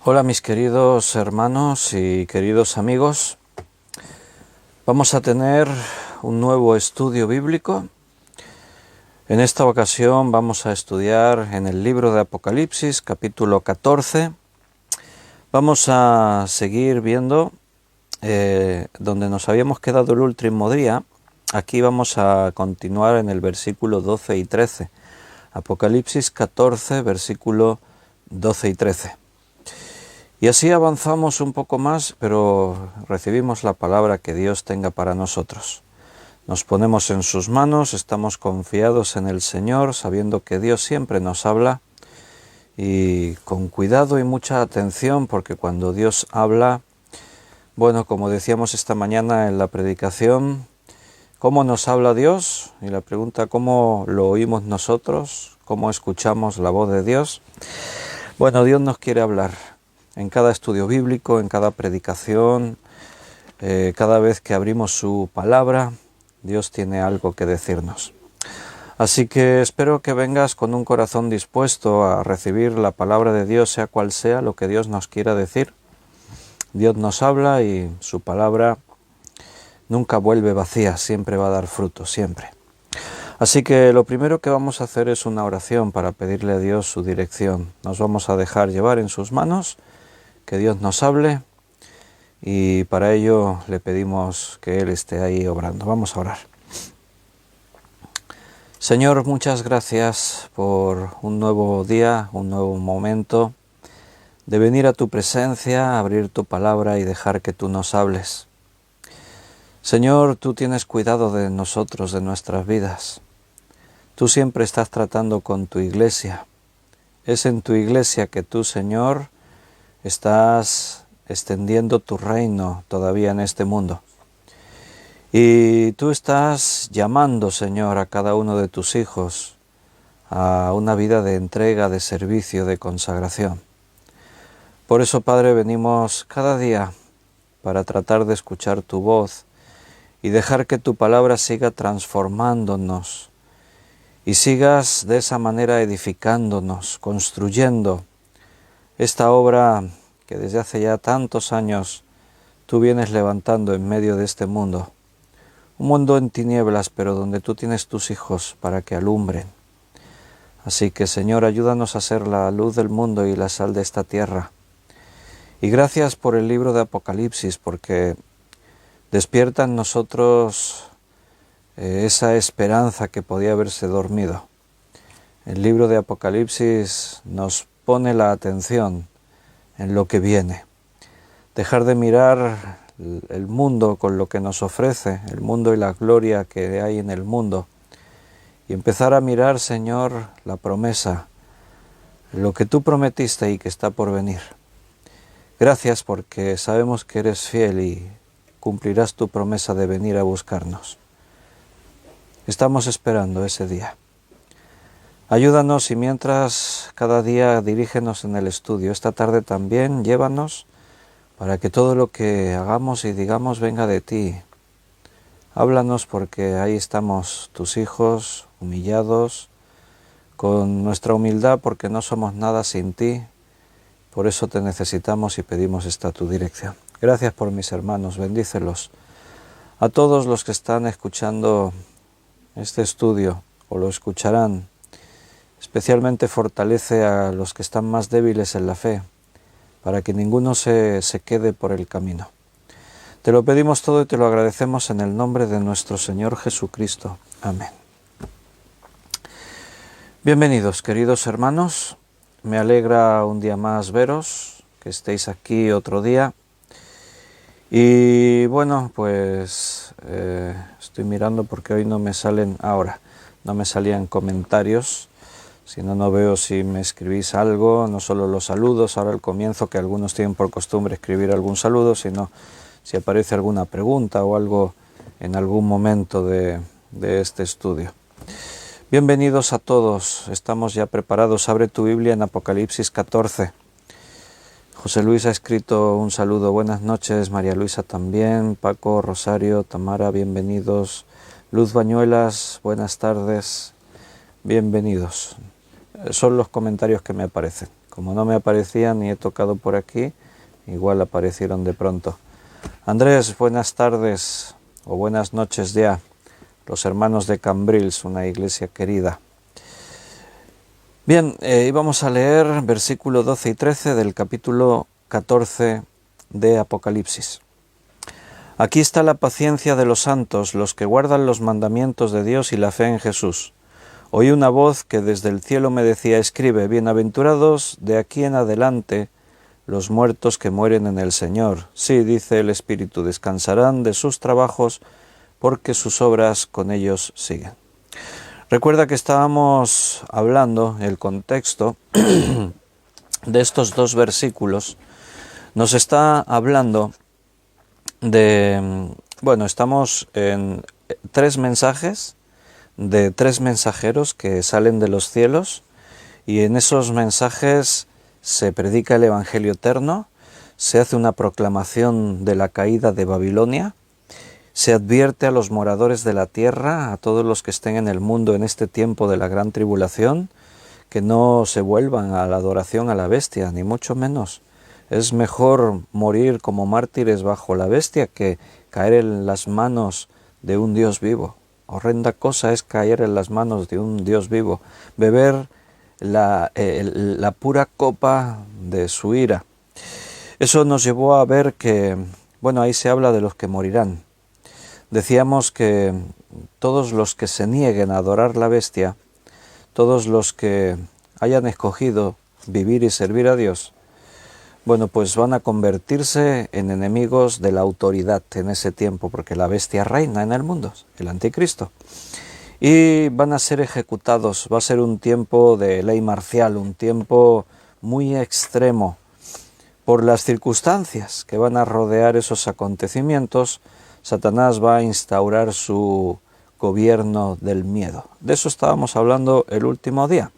Hola mis queridos hermanos y queridos amigos, vamos a tener un nuevo estudio bíblico. En esta ocasión vamos a estudiar en el libro de Apocalipsis, capítulo 14. Vamos a seguir viendo donde nos habíamos quedado el último día. Aquí vamos a continuar en el versículo 12 y 13. Apocalipsis 14, versículo 12 y 13. Y así avanzamos un poco más, pero recibimos la palabra que Dios tenga para nosotros. Nos ponemos en sus manos, estamos confiados en el Señor, sabiendo que Dios siempre nos habla, y con cuidado y mucha atención, porque cuando Dios habla, bueno, como decíamos esta mañana en la predicación, ¿cómo nos habla Dios? Y la pregunta, ¿cómo lo oímos nosotros? ¿Cómo escuchamos la voz de Dios? Bueno, Dios nos quiere hablar. En cada estudio bíblico, en cada predicación, cada vez que abrimos su palabra, Dios tiene algo que decirnos. Así que espero que vengas con un corazón dispuesto a recibir la palabra de Dios, sea cual sea lo que Dios nos quiera decir. Dios nos habla y su palabra nunca vuelve vacía, siempre va a dar fruto, siempre. Así que lo primero que vamos a hacer es una oración para pedirle a Dios su dirección. Nos vamos a dejar llevar en sus manos, que Dios nos hable, y para ello le pedimos que Él esté ahí obrando. Vamos a orar. Señor, muchas gracias por un nuevo día, un nuevo momento de venir a tu presencia, abrir tu palabra y dejar que tú nos hables. Señor, tú tienes cuidado de nosotros, de nuestras vidas. Tú siempre estás tratando con tu iglesia. Es en tu iglesia que tú, Señor, estás extendiendo tu reino todavía en este mundo. Y tú estás llamando, Señor, a cada uno de tus hijos a una vida de entrega, de servicio, de consagración. Por eso, Padre, venimos cada día para tratar de escuchar tu voz y dejar que tu palabra siga transformándonos y sigas de esa manera edificándonos, construyendo esta obra que desde hace ya tantos años tú vienes levantando en medio de este mundo. Un mundo en tinieblas, pero donde tú tienes tus hijos para que alumbren. Así que, Señor, ayúdanos a ser la luz del mundo y la sal de esta tierra. Y gracias por el libro de Apocalipsis, porque despierta en nosotros esa esperanza que podía haberse dormido. El libro de Apocalipsis nos pone la atención en lo que viene. Dejar de mirar el mundo con lo que nos ofrece, el mundo y la gloria que hay en el mundo, y empezar a mirar, Señor, la promesa, lo que tú prometiste y que está por venir. Gracias porque sabemos que eres fiel y cumplirás tu promesa de venir a buscarnos. Estamos esperando ese día. Ayúdanos y mientras cada día dirígenos en el estudio. Esta tarde también llévanos para que todo lo que hagamos y digamos venga de ti. Háblanos porque ahí estamos tus hijos, humillados, con nuestra humildad porque no somos nada sin ti. Por eso te necesitamos y pedimos esta tu dirección. Gracias por mis hermanos, bendícelos. A todos los que están escuchando este estudio o lo escucharán, especialmente fortalece a los que están más débiles en la fe, para que ninguno se quede por el camino. Te lo pedimos todo y te lo agradecemos en el nombre de nuestro Señor Jesucristo. Amén. Bienvenidos, queridos hermanos. Me alegra un día más veros, que estéis aquí otro día. Y bueno, pues estoy mirando porque hoy no me salen ahora, no me salían comentarios. Si no, no veo si me escribís algo, no solo los saludos, ahora al comienzo, que algunos tienen por costumbre escribir algún saludo, sino si aparece alguna pregunta o algo en algún momento de este estudio. Bienvenidos a todos, estamos ya preparados. Abre tu Biblia en Apocalipsis 14. José Luis ha escrito un saludo, buenas noches, María Luisa también, Paco, Rosario, Tamara, bienvenidos. Luz Bañuelas, buenas tardes, bienvenidos. Son los comentarios que me aparecen. Como no me aparecían ni he tocado por aquí, igual aparecieron de pronto. Andrés, buenas tardes o buenas noches ya. Los hermanos de Cambrils, una iglesia querida. Bien, íbamos a leer versículo 12 y 13 del capítulo 14 de Apocalipsis. Aquí está la paciencia de los santos, los que guardan los mandamientos de Dios y la fe en Jesús. Oí una voz que desde el cielo me decía, escribe, bienaventurados de aquí en adelante los muertos que mueren en el Señor. Sí, dice el Espíritu, descansarán de sus trabajos porque sus obras con ellos siguen. Recuerda que estábamos hablando, el contexto de estos dos versículos nos está hablando de, estamos en tres mensajes de tres mensajeros que salen de los cielos y en esos mensajes se predica el Evangelio eterno, se hace una proclamación de la caída de Babilonia, se advierte a los moradores de la tierra, a todos los que estén en el mundo en este tiempo de la gran tribulación, que no se vuelvan a la adoración a la bestia, ni mucho menos. Es mejor morir como mártires bajo la bestia que caer en las manos de un Dios vivo. Horrenda cosa es caer en las manos de un Dios vivo, beber la pura copa de su ira. Eso nos llevó a ver que, ahí se habla de los que morirán. Decíamos que todos los que se nieguen a adorar la bestia, todos los que hayan escogido vivir y servir a Dios, pues van a convertirse en enemigos de la autoridad en ese tiempo, porque la bestia reina en el mundo, el anticristo. Y van a ser ejecutados, va a ser un tiempo de ley marcial, un tiempo muy extremo. Por las circunstancias que van a rodear esos acontecimientos, Satanás va a instaurar su gobierno del miedo. De eso estábamos hablando el último día.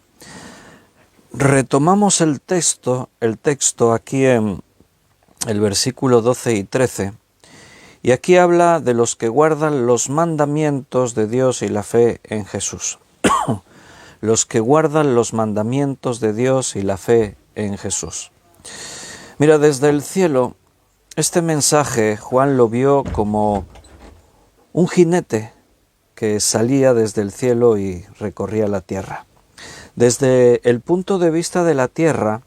Retomamos el texto aquí en el versículo 12 y 13, y aquí habla de los que guardan los mandamientos de Dios y la fe en Jesús. Los que guardan los mandamientos de Dios y la fe en Jesús. Mira, desde el cielo, este mensaje Juan lo vio como un jinete que salía desde el cielo y recorría la tierra. Desde el punto de vista de la tierra,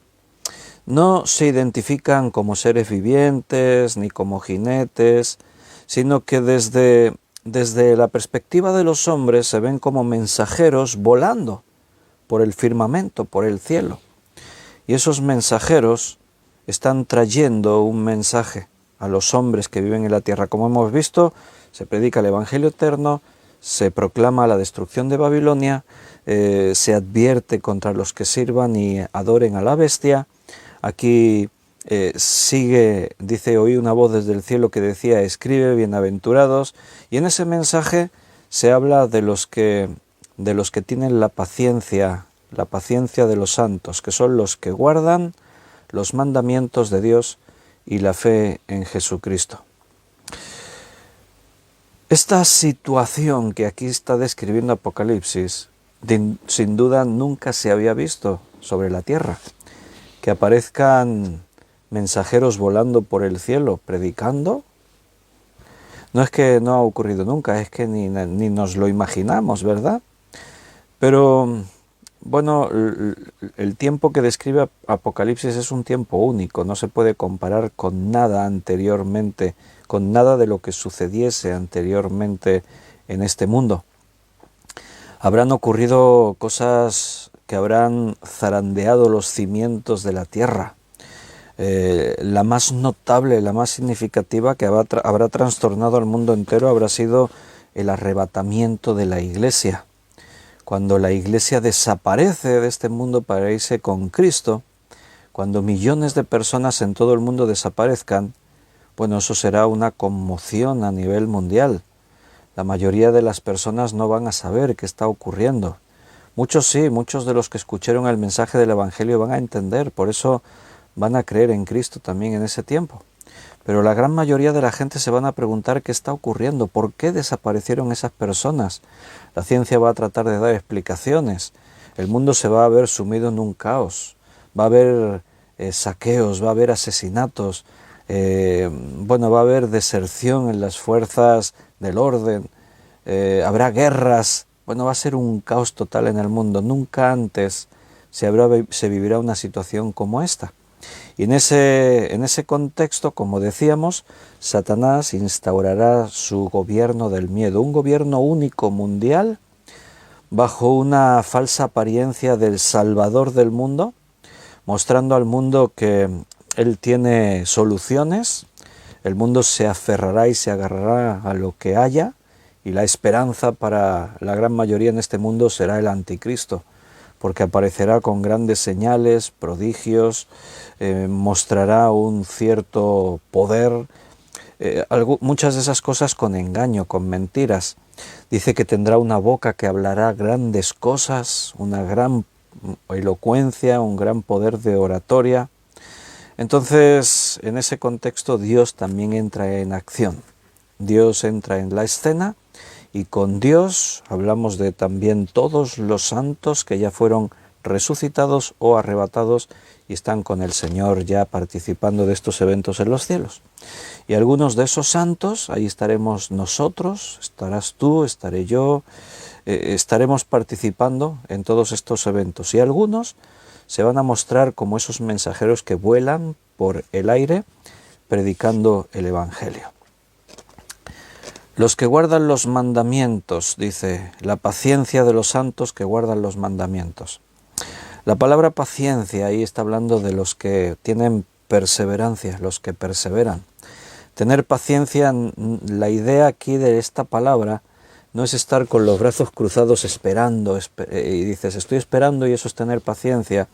no se identifican como seres vivientes ni como jinetes, sino que desde la perspectiva de los hombres se ven como mensajeros volando por el firmamento, por el cielo. Y esos mensajeros están trayendo un mensaje a los hombres que viven en la tierra. Como hemos visto, se predica el Evangelio eterno, se proclama la destrucción de Babilonia, se advierte contra los que sirvan y adoren a la bestia. Aquí dice, oí una voz desde el cielo que decía, escribe, bienaventurados, y en ese mensaje se habla de los que tienen la paciencia de los santos, que son los que guardan los mandamientos de Dios y la fe en Jesucristo. Esta situación que aquí está describiendo Apocalipsis, sin duda nunca se había visto sobre la tierra. Que aparezcan mensajeros volando por el cielo, predicando. No es que no ha ocurrido nunca, es que ni nos lo imaginamos, ¿verdad? Pero, el tiempo que describe Apocalipsis es un tiempo único, no se puede comparar con nada anteriormente, con nada de lo que sucediese anteriormente en este mundo. Habrán ocurrido cosas que habrán zarandeado los cimientos de la tierra. La más notable, la más significativa que habrá trastornado al mundo entero habrá sido el arrebatamiento de la Iglesia. Cuando la Iglesia desaparece de este mundo para irse con Cristo, cuando millones de personas en todo el mundo desaparezcan, eso será una conmoción a nivel mundial. La mayoría de las personas no van a saber qué está ocurriendo. Muchos sí, muchos de los que escucharon el mensaje del Evangelio van a entender, por eso van a creer en Cristo también en ese tiempo. Pero la gran mayoría de la gente se van a preguntar qué está ocurriendo, por qué desaparecieron esas personas. La ciencia va a tratar de dar explicaciones. El mundo se va a ver sumido en un caos. va a haber saqueos, va a haber asesinatos, va a haber deserción en las fuerzas del orden, habrá guerras, va a ser un caos total en el mundo. Nunca antes se vivirá una situación como esta. Y en ese contexto, como decíamos, Satanás instaurará su gobierno del miedo, un gobierno único mundial, bajo una falsa apariencia del Salvador del mundo, mostrando al mundo que Él tiene soluciones. El mundo se aferrará y se agarrará a lo que haya, y la esperanza para la gran mayoría en este mundo será el anticristo, porque aparecerá con grandes señales, prodigios, mostrará un cierto poder, muchas de esas cosas con engaño, con mentiras. Dice que tendrá una boca que hablará grandes cosas, una gran elocuencia, un gran poder de oratoria. Entonces, en ese contexto, Dios también entra en acción. Dios entra en la escena, y con Dios hablamos de también todos los santos que ya fueron resucitados o arrebatados y están con el Señor ya participando de estos eventos en los cielos. Y algunos de esos santos, ahí estaremos nosotros, estarás tú, estaré yo, estaremos participando en todos estos eventos. Y algunos se van a mostrar como esos mensajeros que vuelan por el aire predicando el Evangelio. Los que guardan los mandamientos, dice, la paciencia de los santos que guardan los mandamientos. La palabra paciencia ahí está hablando de los que tienen perseverancia, los que perseveran. Tener paciencia, la idea aquí de esta palabra no es estar con los brazos cruzados esperando, y dices, estoy esperando y eso es tener paciencia.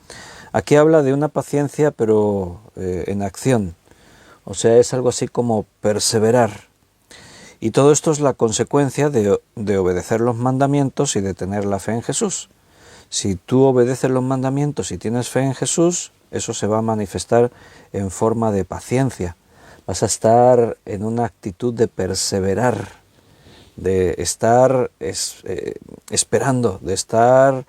Aquí habla de una paciencia pero en acción, o sea, es algo así como perseverar. Y todo esto es la consecuencia de obedecer los mandamientos y de tener la fe en Jesús. Si tú obedeces los mandamientos y tienes fe en Jesús, eso se va a manifestar en forma de paciencia. Vas a estar en una actitud de perseverar, de estar esperando, de estar,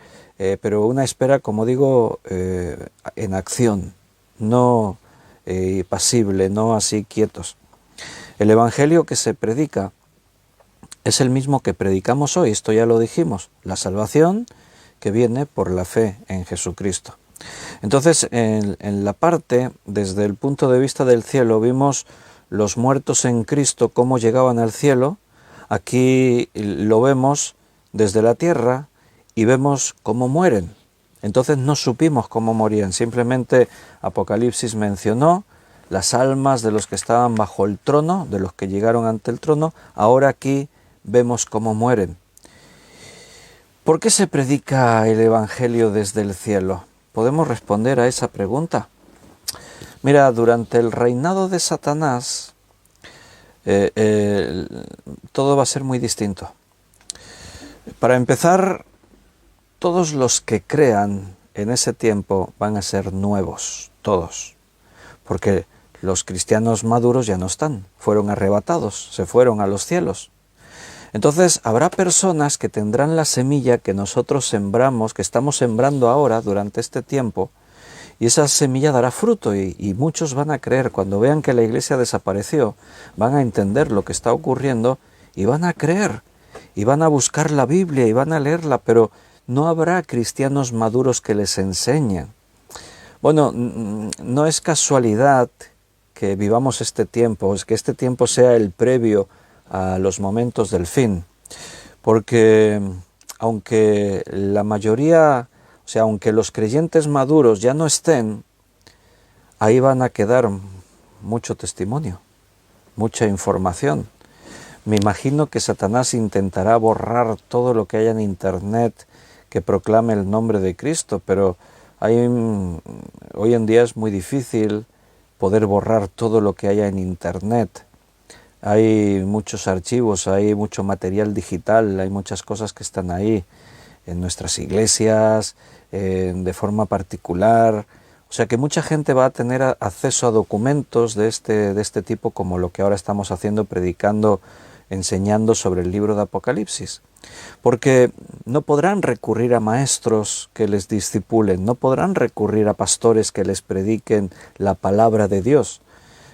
pero una espera, como digo, en acción, no pasible, no así quietos. El Evangelio que se predica es el mismo que predicamos hoy, esto ya lo dijimos, la salvación que viene por la fe en Jesucristo. Entonces, en la parte, desde el punto de vista del cielo, vimos los muertos en Cristo, cómo llegaban al cielo. Aquí lo vemos desde la tierra y vemos cómo mueren. Entonces no supimos cómo morían, simplemente Apocalipsis mencionó las almas de los que estaban bajo el trono, de los que llegaron ante el trono. Ahora aquí vemos cómo mueren. ¿Por qué se predica el Evangelio desde el cielo? ¿Podemos responder a esa pregunta? Mira, durante el reinado de Satanás, todo va a ser muy distinto. Para empezar, todos los que crean en ese tiempo van a ser nuevos, todos, porque los cristianos maduros ya no están, fueron arrebatados, se fueron a los cielos. Entonces habrá personas que tendrán la semilla que nosotros sembramos, que estamos sembrando ahora durante este tiempo, y esa semilla dará fruto y muchos van a creer. Cuando vean que la iglesia desapareció, van a entender lo que está ocurriendo y van a creer, y van a buscar la Biblia y van a leerla, pero no habrá cristianos maduros que les enseñen. Bueno, no es casualidad que vivamos este tiempo, es que este tiempo sea el previo a los momentos del fin, porque aunque la mayoría, o sea, aunque los creyentes maduros ya no estén, ahí van a quedar mucho testimonio, mucha información. Me imagino que Satanás intentará borrar todo lo que haya en Internet que proclame el nombre de Cristo, pero hoy en día es muy difícil poder borrar todo lo que haya en Internet. Hay muchos archivos, hay mucho material digital, hay muchas cosas que están ahí en nuestras iglesias, de forma particular. O sea que mucha gente va a tener acceso a documentos de este tipo, como lo que ahora estamos haciendo, predicando, enseñando sobre el libro de Apocalipsis. porque no podrán recurrir a maestros que les discipulen, no podrán recurrir a pastores que les prediquen la palabra de Dios.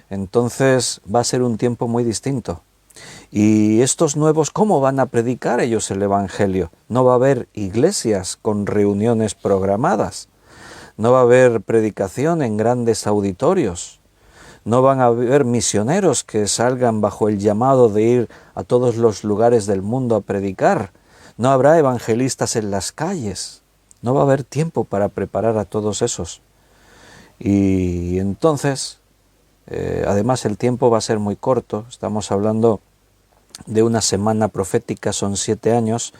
Entonces va a ser un tiempo muy distinto. Y estos nuevos, ¿cómo van a predicar ellos el Evangelio? No va a haber iglesias con reuniones programadas, no va a haber predicación en grandes auditorios, no van a haber misioneros que salgan bajo el llamado de ir a todos los lugares del mundo a predicar, no habrá evangelistas en las calles, no va a haber tiempo para preparar a todos esos. Y entonces, además el tiempo va a ser muy corto, estamos hablando de una semana profética, son 7 años,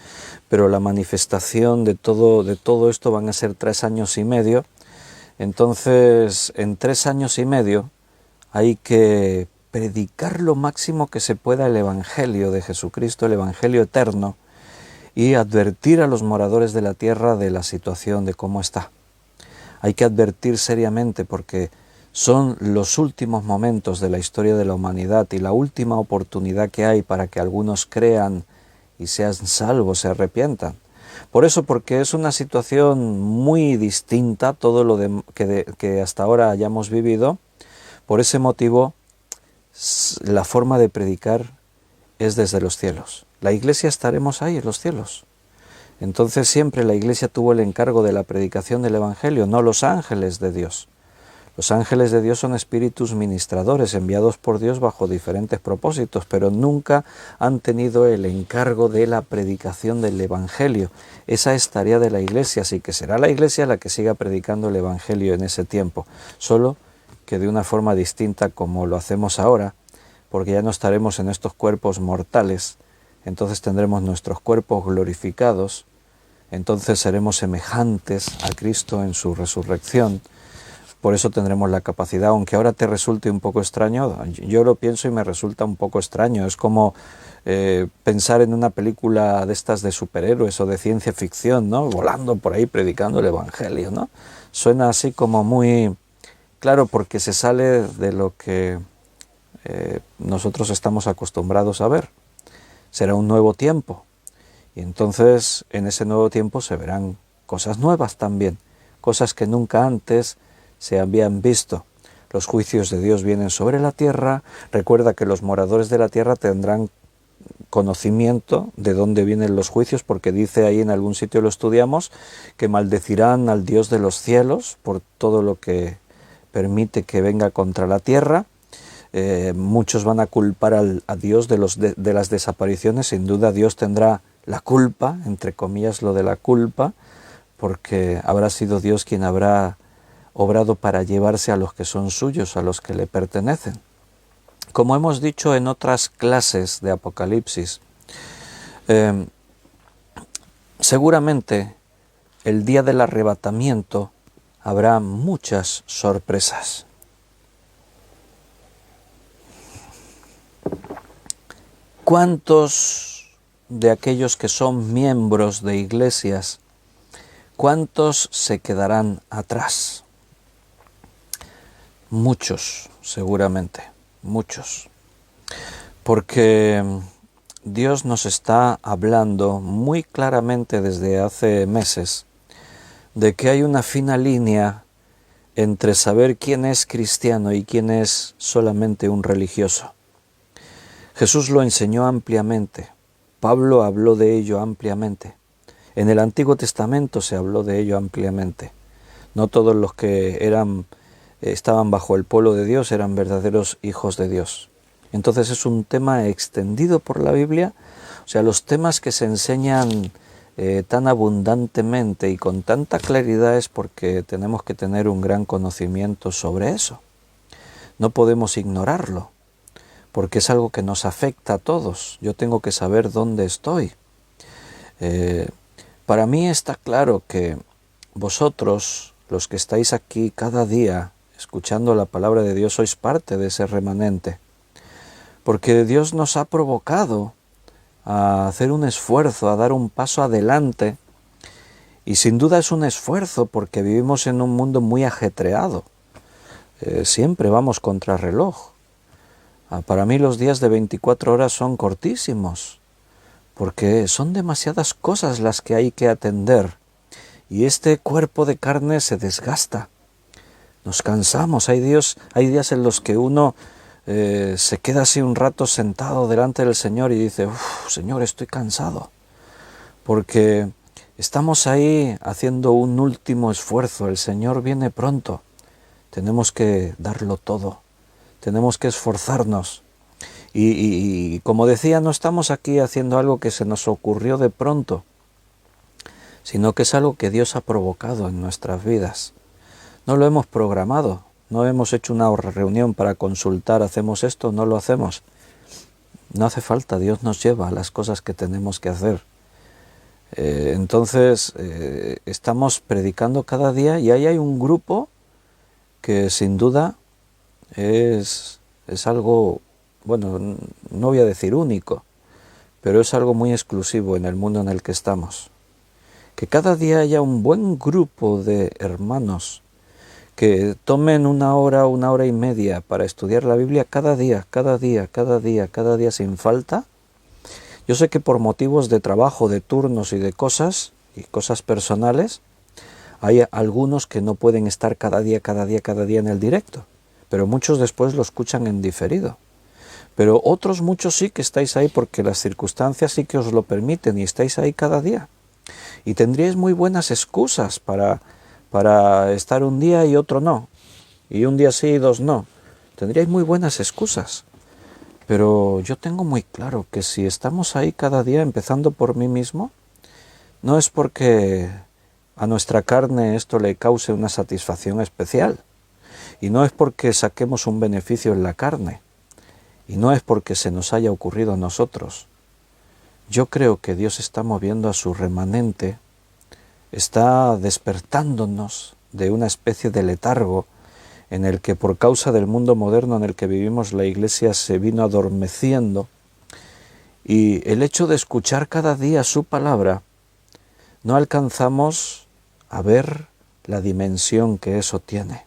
pero la manifestación de todo esto van a ser 3 años y medio. Entonces, en 3 años y medio hay que predicar lo máximo que se pueda el Evangelio de Jesucristo, el Evangelio eterno, y advertir a los moradores de la tierra de la situación, de cómo está. Hay que advertir seriamente porque son los últimos momentos de la historia de la humanidad y la última oportunidad que hay para que algunos crean y sean salvos, se arrepientan. Por eso, porque es una situación muy distinta a todo lo que hasta ahora hayamos vivido, por ese motivo la forma de predicar es desde los cielos. La Iglesia estaremos ahí en los cielos. Entonces siempre la Iglesia tuvo el encargo de la predicación del Evangelio, no los ángeles de Dios. Los ángeles de Dios son espíritus ministradores enviados por Dios bajo diferentes propósitos, pero nunca han tenido el encargo de la predicación del Evangelio. Esa es tarea de la Iglesia, así que será la Iglesia la que siga predicando el Evangelio en ese tiempo, solo que de una forma distinta como lo hacemos ahora, porque ya no estaremos en estos cuerpos mortales, entonces tendremos nuestros cuerpos glorificados, entonces seremos semejantes a Cristo en su resurrección. Por eso tendremos la capacidad, aunque ahora te resulte un poco extraño, yo lo pienso y me resulta un poco extraño. Es como pensar en una película de estas de superhéroes o de ciencia ficción, ¿no? Volando por ahí predicando el Evangelio, ¿no? Suena así como muy claro porque se sale de lo que nosotros estamos acostumbrados a ver. Será un nuevo tiempo y entonces en ese nuevo tiempo se verán cosas nuevas también, cosas que nunca antes se habían visto. Los juicios de Dios vienen sobre la tierra. Recuerda que los moradores de la tierra tendrán conocimiento de dónde vienen los juicios, porque dice ahí en algún sitio, lo estudiamos, que maldecirán al Dios de los cielos por todo lo que permite que venga contra la tierra. Muchos van a culpar a Dios de las desapariciones. Sin duda Dios tendrá la culpa, entre comillas lo de la culpa, porque habrá sido Dios quien habrá obrado para llevarse a los que son suyos, a los que le pertenecen. Como hemos dicho en otras clases de Apocalipsis, seguramente el día del arrebatamiento habrá muchas sorpresas. ¿Cuántos de aquellos que son miembros de iglesias, cuántos se quedarán atrás? Muchos, seguramente, muchos. Porque Dios nos está hablando muy claramente desde hace meses de que hay una fina línea entre saber quién es cristiano y quién es solamente un religioso. Jesús lo enseñó ampliamente, Pablo habló de ello ampliamente, en el Antiguo Testamento se habló de ello ampliamente. No todos los que estaban bajo el pueblo de Dios eran verdaderos hijos de Dios. Entonces es un tema extendido por la Biblia, o sea, los temas que se enseñan tan abundantemente y con tanta claridad es porque tenemos que tener un gran conocimiento sobre eso. No podemos ignorarlo, porque es algo que nos afecta a todos. Yo tengo que saber dónde estoy. Para mí está claro que vosotros, los que estáis aquí cada día, escuchando la palabra de Dios, sois parte de ese remanente, porque Dios nos ha provocado a hacer un esfuerzo, a dar un paso adelante, y sin duda es un esfuerzo porque vivimos en un mundo muy ajetreado, siempre vamos contra reloj. Para mí los días de 24 horas son cortísimos, porque son demasiadas cosas las que hay que atender y este cuerpo de carne se desgasta. Nos cansamos, hay días en los que uno se queda así un rato sentado delante del Señor y dice, Señor, estoy cansado, porque estamos ahí haciendo un último esfuerzo, el Señor viene pronto, tenemos que darlo todo, tenemos que esforzarnos. Y como decía, no estamos aquí haciendo algo que se nos ocurrió de pronto, sino que es algo que Dios ha provocado en nuestras vidas. No lo hemos programado, no hemos hecho una reunión para consultar, hacemos esto, no lo hacemos. No hace falta, Dios nos lleva a las cosas que tenemos que hacer. Entonces, estamos predicando cada día y ahí hay un grupo que sin duda es algo, bueno, no voy a decir único, pero es algo muy exclusivo en el mundo en el que estamos. Que cada día haya un buen grupo de hermanos que tomen una hora y media para estudiar la Biblia cada día sin falta. Yo sé que por motivos de trabajo, de turnos y de cosas personales, hay algunos que no pueden estar cada día en el directo, pero muchos después lo escuchan en diferido. Pero otros muchos sí que estáis ahí porque las circunstancias sí que os lo permiten y estáis ahí cada día. Y tendríais muy buenas excusas para estar un día y otro no, y un día sí y dos no. Tendríais muy buenas excusas. Pero yo tengo muy claro que si estamos ahí cada día, empezando por mí mismo, no es porque a nuestra carne esto le cause una satisfacción especial, y no es porque saquemos un beneficio en la carne, y no es porque se nos haya ocurrido a nosotros. Yo creo que Dios está moviendo a su remanente, está despertándonos de una especie de letargo en el que por causa del mundo moderno en el que vivimos la Iglesia se vino adormeciendo, y el hecho de escuchar cada día su palabra no alcanzamos a ver la dimensión que eso tiene,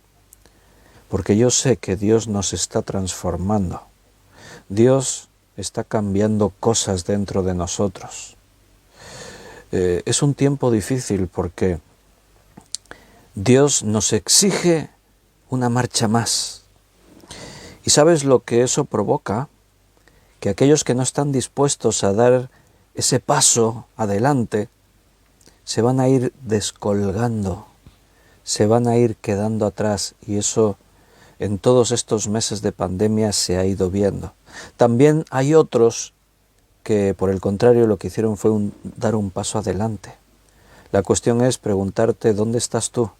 porque yo sé que Dios nos está transformando, Dios está cambiando cosas dentro de nosotros. Es un tiempo difícil porque Dios nos exige una marcha más. ¿Y sabes lo que eso provoca? Que aquellos que no están dispuestos a dar ese paso adelante se van a ir descolgando, se van a ir quedando atrás, y eso en todos estos meses de pandemia se ha ido viendo. También hay otros que por el contrario lo que hicieron fue dar un paso adelante. La cuestión es preguntarte, ¿dónde estás tú?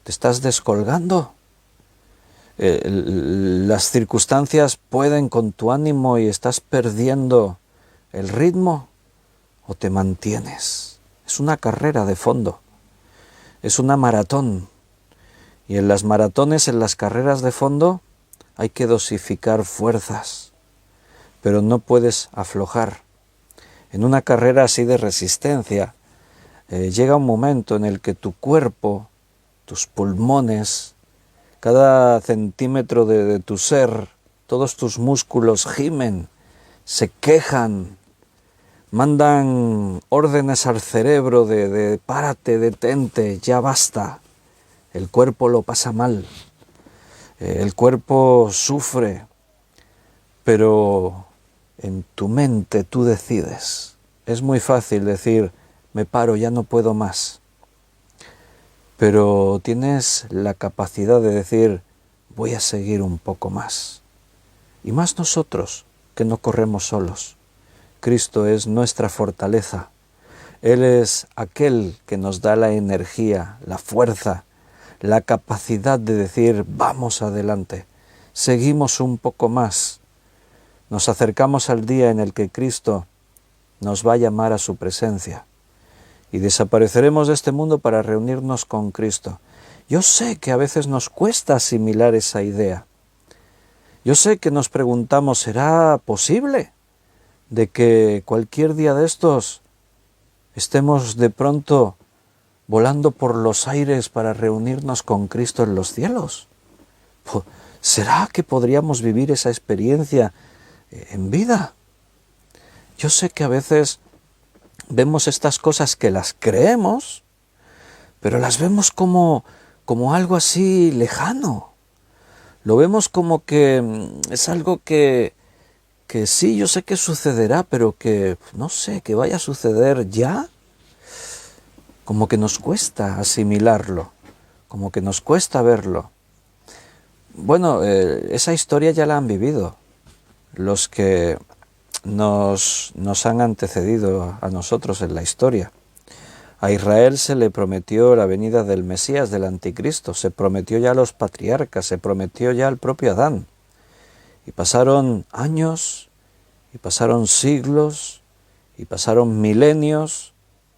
¿Te estás descolgando? ¿Las circunstancias pueden con tu ánimo y estás perdiendo el ritmo? ¿O te mantienes? Es una carrera de fondo, es una maratón. Y en las maratones, en las carreras de fondo, hay que dosificar fuerzas, pero no puedes aflojar. En una carrera así de resistencia, llega un momento en el que tu cuerpo, tus pulmones, cada centímetro de tu ser, todos tus músculos gimen, se quejan, mandan órdenes al cerebro de párate, detente, ya basta. El cuerpo lo pasa mal, el cuerpo sufre, pero en tu mente tú decides. Es muy fácil decir, me paro, ya no puedo más. Pero tienes la capacidad de decir, voy a seguir un poco más. Y más nosotros, que no corremos solos. Cristo es nuestra fortaleza. Él es aquel que nos da la energía, la fuerza, la capacidad de decir, vamos adelante, seguimos un poco más. Nos acercamos al día en el que Cristo nos va a llamar a su presencia y desapareceremos de este mundo para reunirnos con Cristo. Yo sé que a veces nos cuesta asimilar esa idea. Yo sé que nos preguntamos, ¿será posible de que cualquier día de estos estemos de pronto volando por los aires para reunirnos con Cristo en los cielos? ¿Será que podríamos vivir esa experiencia en vida? Yo sé que a veces vemos estas cosas que las creemos, pero las vemos como algo así lejano. Lo vemos como que es algo que sí, yo sé que sucederá, pero que no sé, que vaya a suceder ya, como que nos cuesta asimilarlo, como que nos cuesta verlo. Bueno, esa historia ya la han vivido los que nos han antecedido a nosotros en la historia. A Israel se le prometió la venida del Mesías, del Anticristo, se prometió ya a los patriarcas, se prometió ya al propio Adán. Y pasaron años, y pasaron siglos, y pasaron milenios,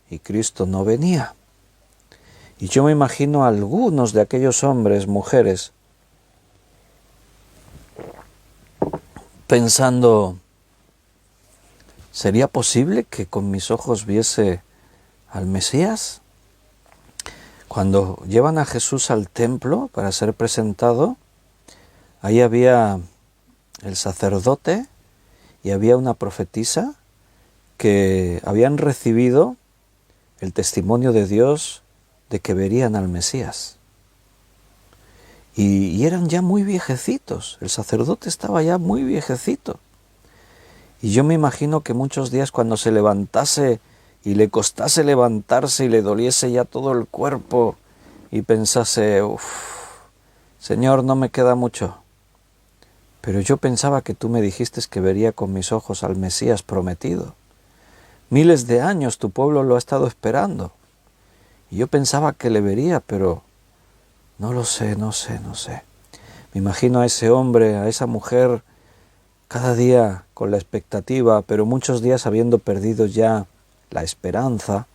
y Cristo no venía. Y yo me imagino a algunos de aquellos hombres, mujeres, pensando, ¿sería posible que con mis ojos viese al Mesías? Cuando llevan a Jesús al templo para ser presentado, ahí había el sacerdote y había una profetisa que habían recibido el testimonio de Dios de que verían al Mesías. Y eran ya muy viejecitos, el sacerdote estaba ya muy viejecito. Y yo me imagino que muchos días cuando se levantase y le costase levantarse y le doliese ya todo el cuerpo y pensase, Señor, no me queda mucho. Pero yo pensaba que tú me dijiste que vería con mis ojos al Mesías prometido. Miles de años tu pueblo lo ha estado esperando. Y yo pensaba que le vería, pero no lo sé, no sé. Me imagino a ese hombre, a esa mujer, cada día con la expectativa, pero muchos días habiendo perdido ya la esperanza.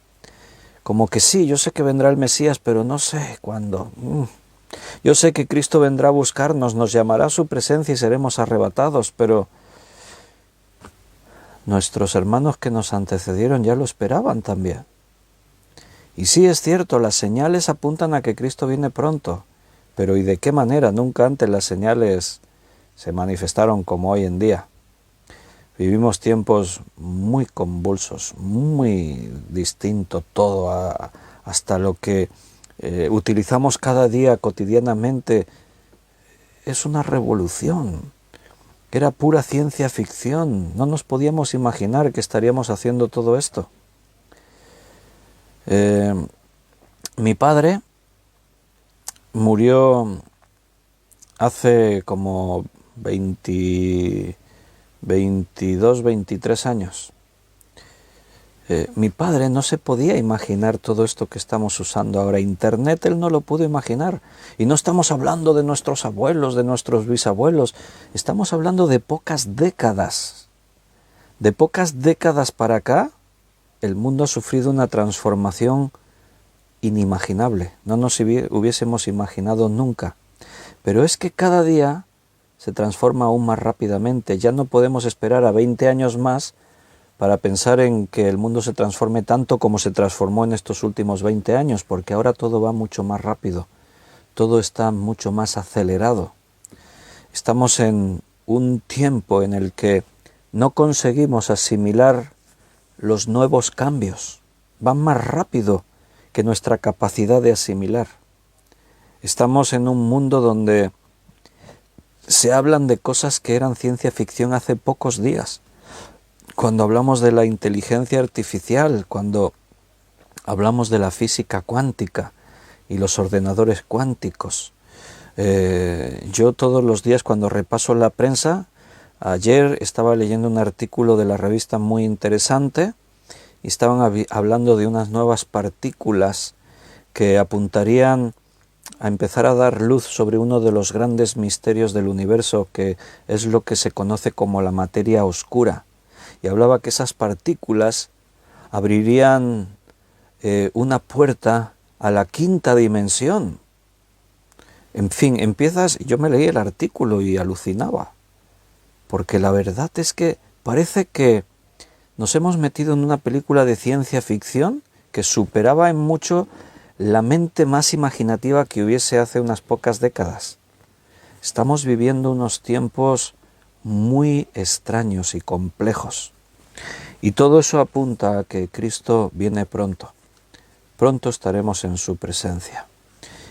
Como que sí, yo sé que vendrá el Mesías, pero no sé cuándo. Yo sé que Cristo vendrá a buscarnos, nos llamará a su presencia y seremos arrebatados, pero nuestros hermanos que nos antecedieron ya lo esperaban también. Y sí es cierto, las señales apuntan a que Cristo viene pronto, pero ¿y de qué manera? Nunca antes las señales se manifestaron como hoy en día. Vivimos tiempos muy convulsos, muy distinto todo, hasta lo que utilizamos cada día cotidianamente. Es una revolución. Era pura ciencia ficción. No nos podíamos imaginar que estaríamos haciendo todo esto. Mi padre murió hace como 22, 23 años. Mi padre no se podía imaginar todo esto que estamos usando ahora. Internet él no lo pudo imaginar. Y no estamos hablando de nuestros abuelos, de nuestros bisabuelos. Estamos hablando de pocas décadas. De pocas décadas para acá, el mundo ha sufrido una transformación inimaginable. No nos hubiésemos imaginado nunca. Pero es que cada día se transforma aún más rápidamente. Ya no podemos esperar a 20 años más para pensar en que el mundo se transforme tanto como se transformó en estos últimos 20 años, porque ahora todo va mucho más rápido, todo está mucho más acelerado. Estamos en un tiempo en el que no conseguimos asimilar los nuevos cambios, van más rápido que nuestra capacidad de asimilar. Estamos en un mundo donde se hablan de cosas que eran ciencia ficción hace pocos días. Cuando hablamos de la inteligencia artificial, cuando hablamos de la física cuántica y los ordenadores cuánticos. Yo todos los días cuando repaso la prensa, ayer estaba leyendo un artículo de la revista muy interesante y estaban hablando de unas nuevas partículas que apuntarían a empezar a dar luz sobre uno de los grandes misterios del universo, que es lo que se conoce como la materia oscura. Y hablaba que esas partículas abrirían una puerta a la quinta dimensión. En fin, yo me leí el artículo y alucinaba, porque la verdad es que parece que nos hemos metido en una película de ciencia ficción que superaba en mucho la mente más imaginativa que hubiese hace unas pocas décadas. Estamos viviendo unos tiempos muy extraños y complejos. Y todo eso apunta a que Cristo viene pronto. Pronto estaremos en su presencia.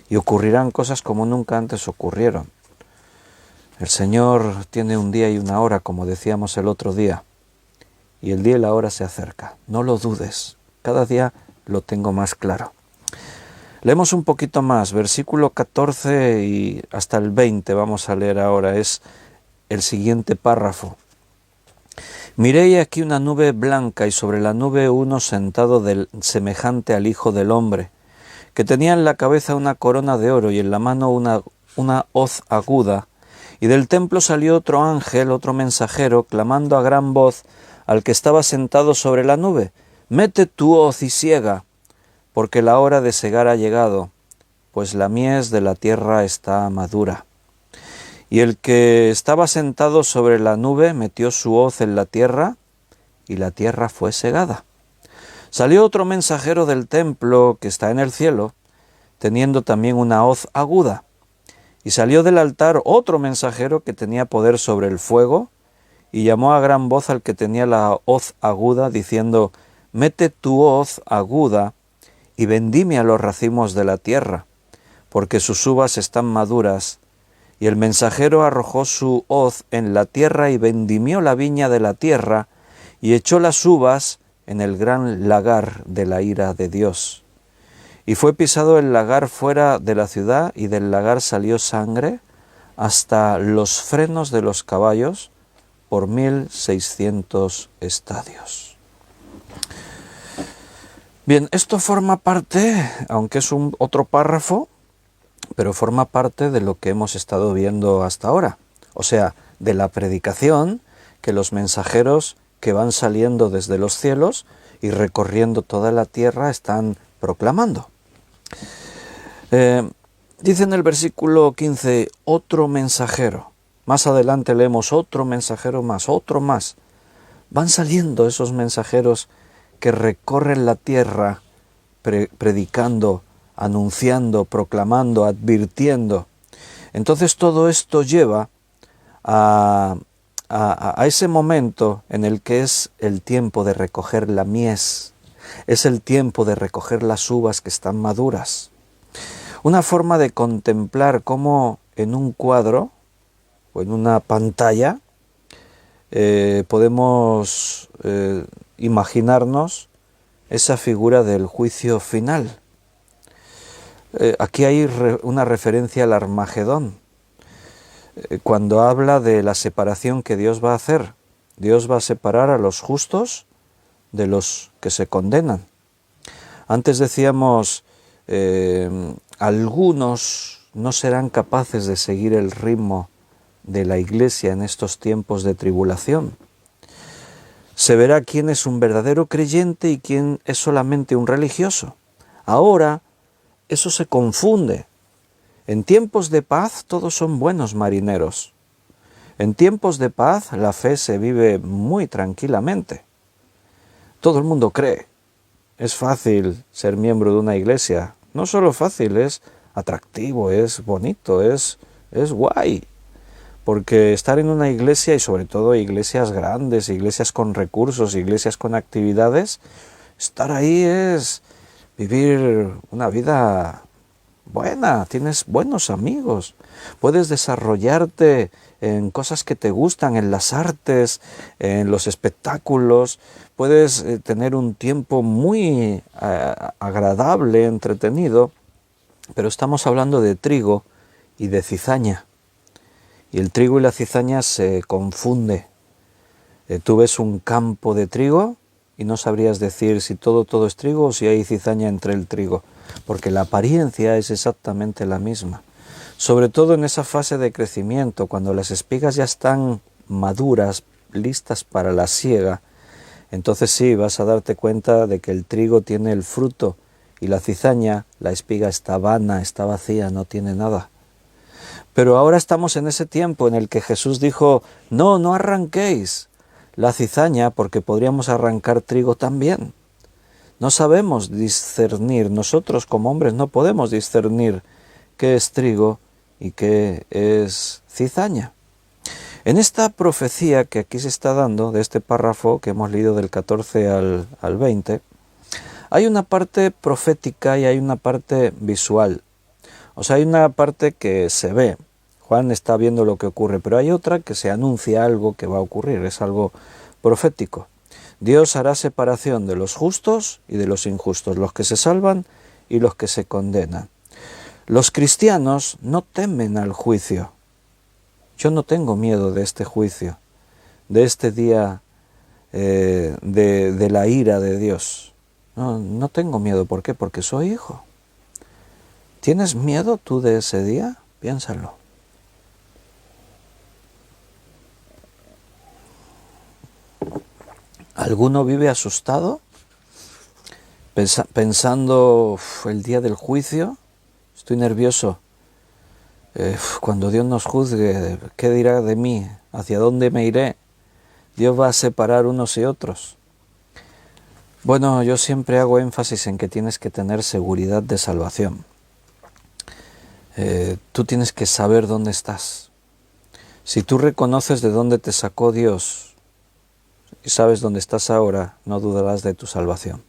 Y ocurrirán cosas como nunca antes ocurrieron. El Señor tiene un día y una hora, como decíamos el otro día. Y el día y la hora se acerca. No lo dudes. Cada día lo tengo más claro. Leemos un poquito más, versículo 14 y hasta el 20 vamos a leer ahora. Es el siguiente párrafo. Miré y aquí una nube blanca y sobre la nube uno sentado semejante al Hijo del Hombre, que tenía en la cabeza una corona de oro y en la mano una hoz aguda. Y del templo salió otro ángel, otro mensajero, clamando a gran voz al que estaba sentado sobre la nube: «Mete tu hoz y siega, porque la hora de segar ha llegado, pues la mies de la tierra está madura». Y el que estaba sentado sobre la nube metió su hoz en la tierra, y la tierra fue segada. Salió otro mensajero del templo que está en el cielo, teniendo también una hoz aguda. Y salió del altar otro mensajero que tenía poder sobre el fuego, y llamó a gran voz al que tenía la hoz aguda, diciendo: «Mete tu hoz aguda y vendimia los racimos de la tierra, porque sus uvas están maduras». Y el mensajero arrojó su hoz en la tierra y vendimió la viña de la tierra y echó las uvas en el gran lagar de la ira de Dios. Y fue pisado el lagar fuera de la ciudad, y del lagar salió sangre hasta los frenos de los caballos por 1600 estadios. Bien, esto forma parte, aunque es otro párrafo, pero forma parte de lo que hemos estado viendo hasta ahora, o sea, de la predicación que los mensajeros que van saliendo desde los cielos y recorriendo toda la tierra están proclamando. Dice en el versículo 15, otro mensajero. Más adelante leemos otro mensajero más, otro más. Van saliendo esos mensajeros que recorren la tierra predicando, anunciando, proclamando, advirtiendo. Entonces todo esto lleva a ese momento en el que es el tiempo de recoger la mies, es el tiempo de recoger las uvas que están maduras. Una forma de contemplar cómo en un cuadro o en una pantalla podemos imaginarnos esa figura del juicio final. Aquí hay una referencia al Armagedón, cuando habla de la separación que Dios va a hacer. Dios va a separar a los justos de los que se condenan. Antes decíamos, algunos no serán capaces de seguir el ritmo de la Iglesia en estos tiempos de tribulación. Se verá quién es un verdadero creyente y quién es solamente un religioso. Ahora eso se confunde. En tiempos de paz todos son buenos marineros. En tiempos de paz la fe se vive muy tranquilamente. Todo el mundo cree. Es fácil ser miembro de una iglesia. No solo fácil, es atractivo, es bonito, es guay. Porque estar en una iglesia, y sobre todo iglesias grandes, iglesias con recursos, iglesias con actividades, estar ahí es vivir una vida buena, tienes buenos amigos, puedes desarrollarte en cosas que te gustan, en las artes, en los espectáculos, puedes tener un tiempo muy agradable, entretenido, pero estamos hablando de trigo y de cizaña, y el trigo y la cizaña se confunde. Tú ves un campo de trigo y no sabrías decir si todo es trigo o si hay cizaña entre el trigo, porque la apariencia es exactamente la misma. Sobre todo en esa fase de crecimiento, cuando las espigas ya están maduras, listas para la siega, entonces sí vas a darte cuenta de que el trigo tiene el fruto y la cizaña, la espiga está vana, está vacía, no tiene nada. Pero ahora estamos en ese tiempo en el que Jesús dijo, no arranquéis la cizaña, porque podríamos arrancar trigo también. No sabemos discernir, nosotros como hombres no podemos discernir qué es trigo y qué es cizaña. En esta profecía que aquí se está dando, de este párrafo que hemos leído del 14 al 20, hay una parte profética y hay una parte visual. O sea, hay una parte que se ve, Juan está viendo lo que ocurre, pero hay otra que se anuncia algo que va a ocurrir, es algo profético. Dios hará separación de los justos y de los injustos, los que se salvan y los que se condenan. Los cristianos no temen al juicio. Yo no tengo miedo de este juicio, de este día de la ira de Dios. No tengo miedo. ¿Por qué? Porque soy hijo. ¿Tienes miedo tú de ese día? Piénsalo. ¿Alguno vive asustado? Pensando el día del juicio, estoy nervioso. Cuando Dios nos juzgue, ¿qué dirá de mí? ¿Hacia dónde me iré? Dios va a separar unos y otros. Bueno, yo siempre hago énfasis en que tienes que tener seguridad de salvación. Tú tienes que saber dónde estás. Si tú reconoces de dónde te sacó Dios y sabes dónde estás ahora, no dudarás de tu salvación.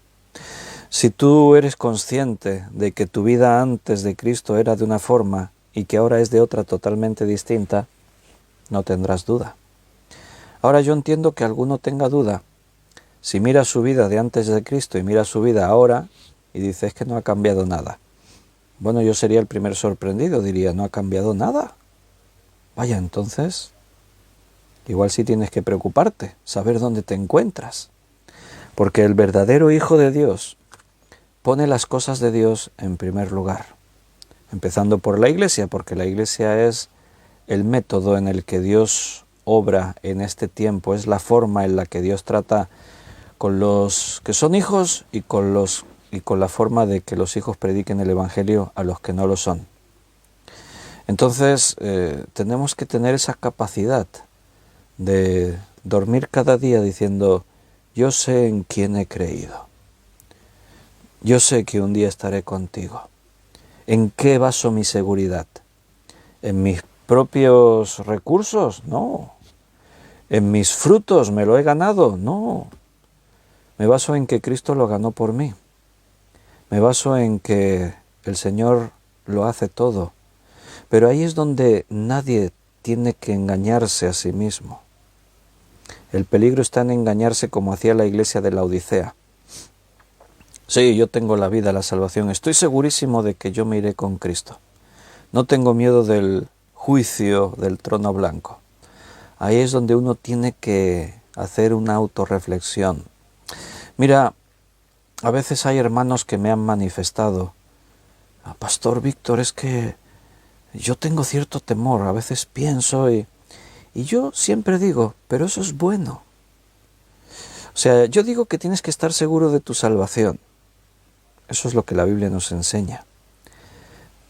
Si tú eres consciente de que tu vida antes de Cristo era de una forma y que ahora es de otra totalmente distinta, no tendrás duda. Ahora yo entiendo que alguno tenga duda. Si mira su vida de antes de Cristo y mira su vida ahora y dice, es que no ha cambiado nada. Bueno, yo sería el primer sorprendido, diría, ¿no ha cambiado nada? Vaya, entonces, igual sí tienes que preocuparte, saber dónde te encuentras. Porque el verdadero Hijo de Dios pone las cosas de Dios en primer lugar. Empezando por la Iglesia, porque la Iglesia es el método en el que Dios obra en este tiempo, es la forma en la que Dios trata con los que son hijos y con la forma de que los hijos prediquen el Evangelio a los que no lo son. Entonces, tenemos que tener esa capacidad de dormir cada día diciendo, yo sé en quién he creído. Yo sé que un día estaré contigo. ¿En qué baso mi seguridad? ¿En mis propios recursos? No. ¿En mis frutos me lo he ganado? No. Me baso en que Cristo lo ganó por mí. Me baso en que el Señor lo hace todo. Pero ahí es donde nadie tiene que engañarse a sí mismo. El peligro está en engañarse como hacía la iglesia de la Odisea. Sí, yo tengo la vida, la salvación. Estoy segurísimo de que yo me iré con Cristo. No tengo miedo del juicio del trono blanco. Ahí es donde uno tiene que hacer una autorreflexión. Mira, a veces hay hermanos que me han manifestado, Pastor Víctor, es que yo tengo cierto temor, a veces pienso y yo siempre digo, pero eso es bueno. O sea, yo digo que tienes que estar seguro de tu salvación. Eso es lo que la Biblia nos enseña.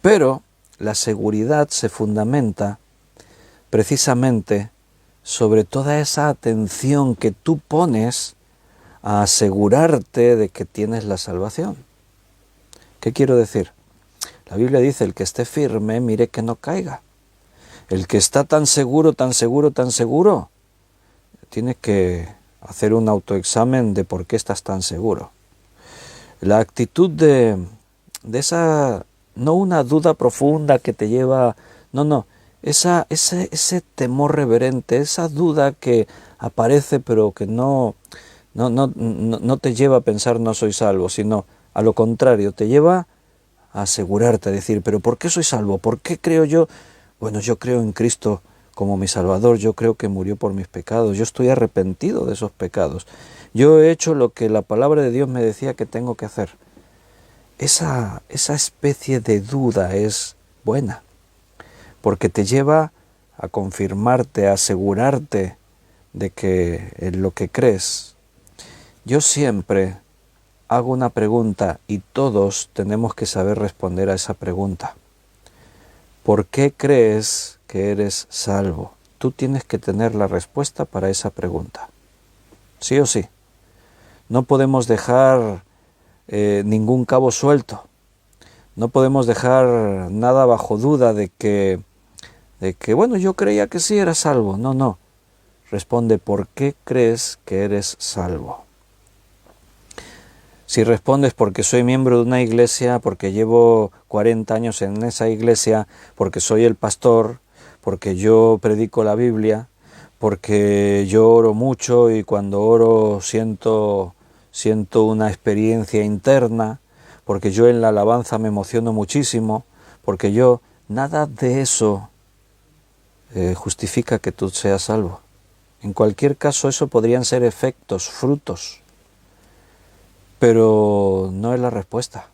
Pero la seguridad se fundamenta precisamente sobre toda esa atención que tú pones a asegurarte de que tienes la salvación. ¿Qué quiero decir? La Biblia dice, el que esté firme, mire que no caiga. El que está tan seguro, tan seguro, tan seguro, tiene que hacer un autoexamen de por qué estás tan seguro. La actitud de esa, no una duda profunda que te lleva, ese temor reverente, esa duda que aparece pero que no te lleva a pensar no soy salvo, sino a lo contrario, te lleva a asegurarte, a decir, pero ¿por qué soy salvo? ¿Por qué creo yo? Bueno, yo creo en Cristo como mi Salvador, yo creo que murió por mis pecados, yo estoy arrepentido de esos pecados, yo he hecho lo que la palabra de Dios me decía que tengo que hacer. Esa especie de duda es buena, porque te lleva a confirmarte, a asegurarte de que en lo que crees. Yo siempre hago una pregunta y todos tenemos que saber responder a esa pregunta. ¿Por qué crees que eres salvo? Tú tienes que tener la respuesta para esa pregunta. Sí o sí. No podemos dejar ningún cabo suelto. No podemos dejar nada bajo duda de que de que, bueno, yo creía que sí era salvo. No, no. Responde, ¿por qué crees que eres salvo? Si respondes porque soy miembro de una iglesia, porque llevo 40 años en esa iglesia, porque soy el pastor, porque yo predico la Biblia, porque yo oro mucho y cuando oro siento una experiencia interna, porque yo en la alabanza me emociono muchísimo, porque yo, nada de eso justifica que tú seas salvo. En cualquier caso, eso podrían ser efectos, frutos, pero no es la respuesta.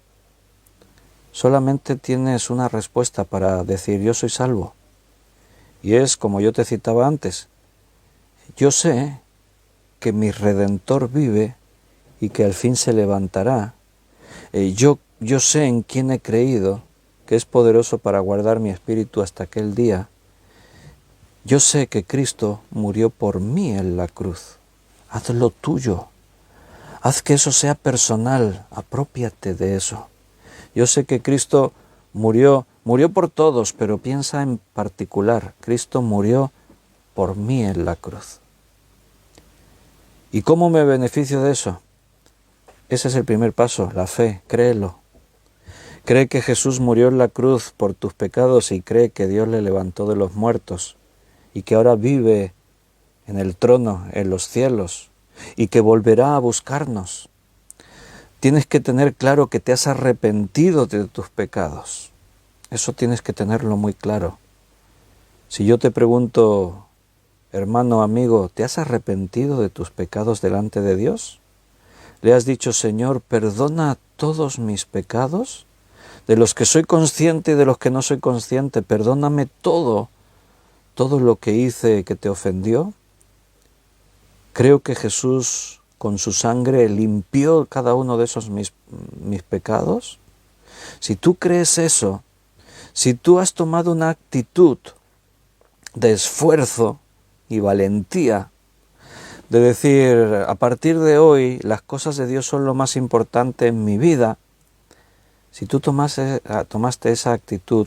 Solamente tienes una respuesta para decir yo soy salvo. Y es como yo te citaba antes. Yo sé que mi Redentor vive y que al fin se levantará. Yo sé en quién he creído, que es poderoso para guardar mi espíritu hasta aquel día. Yo sé que Cristo murió por mí en la cruz. Hazlo tuyo. Haz que eso sea personal, aprópiate de eso. Yo sé que Cristo murió por todos, pero piensa en particular, Cristo murió por mí en la cruz. ¿Y cómo me beneficio de eso? Ese es el primer paso, la fe, créelo. Cree que Jesús murió en la cruz por tus pecados y cree que Dios le levantó de los muertos y que ahora vive en el trono, en los cielos, y que volverá a buscarnos. Tienes que tener claro que te has arrepentido de tus pecados. Eso tienes que tenerlo muy claro. Si yo te pregunto, hermano, amigo, ¿te has arrepentido de tus pecados delante de Dios? ¿Le has dicho, Señor, perdona todos mis pecados? De los que soy consciente y de los que no soy consciente, perdóname todo lo que hice que te ofendió. Creo que Jesús con su sangre limpió cada uno de esos mis pecados. Si tú crees eso, si tú has tomado una actitud de esfuerzo y valentía, de decir, a partir de hoy las cosas de Dios son lo más importante en mi vida, si tú tomaste esa actitud,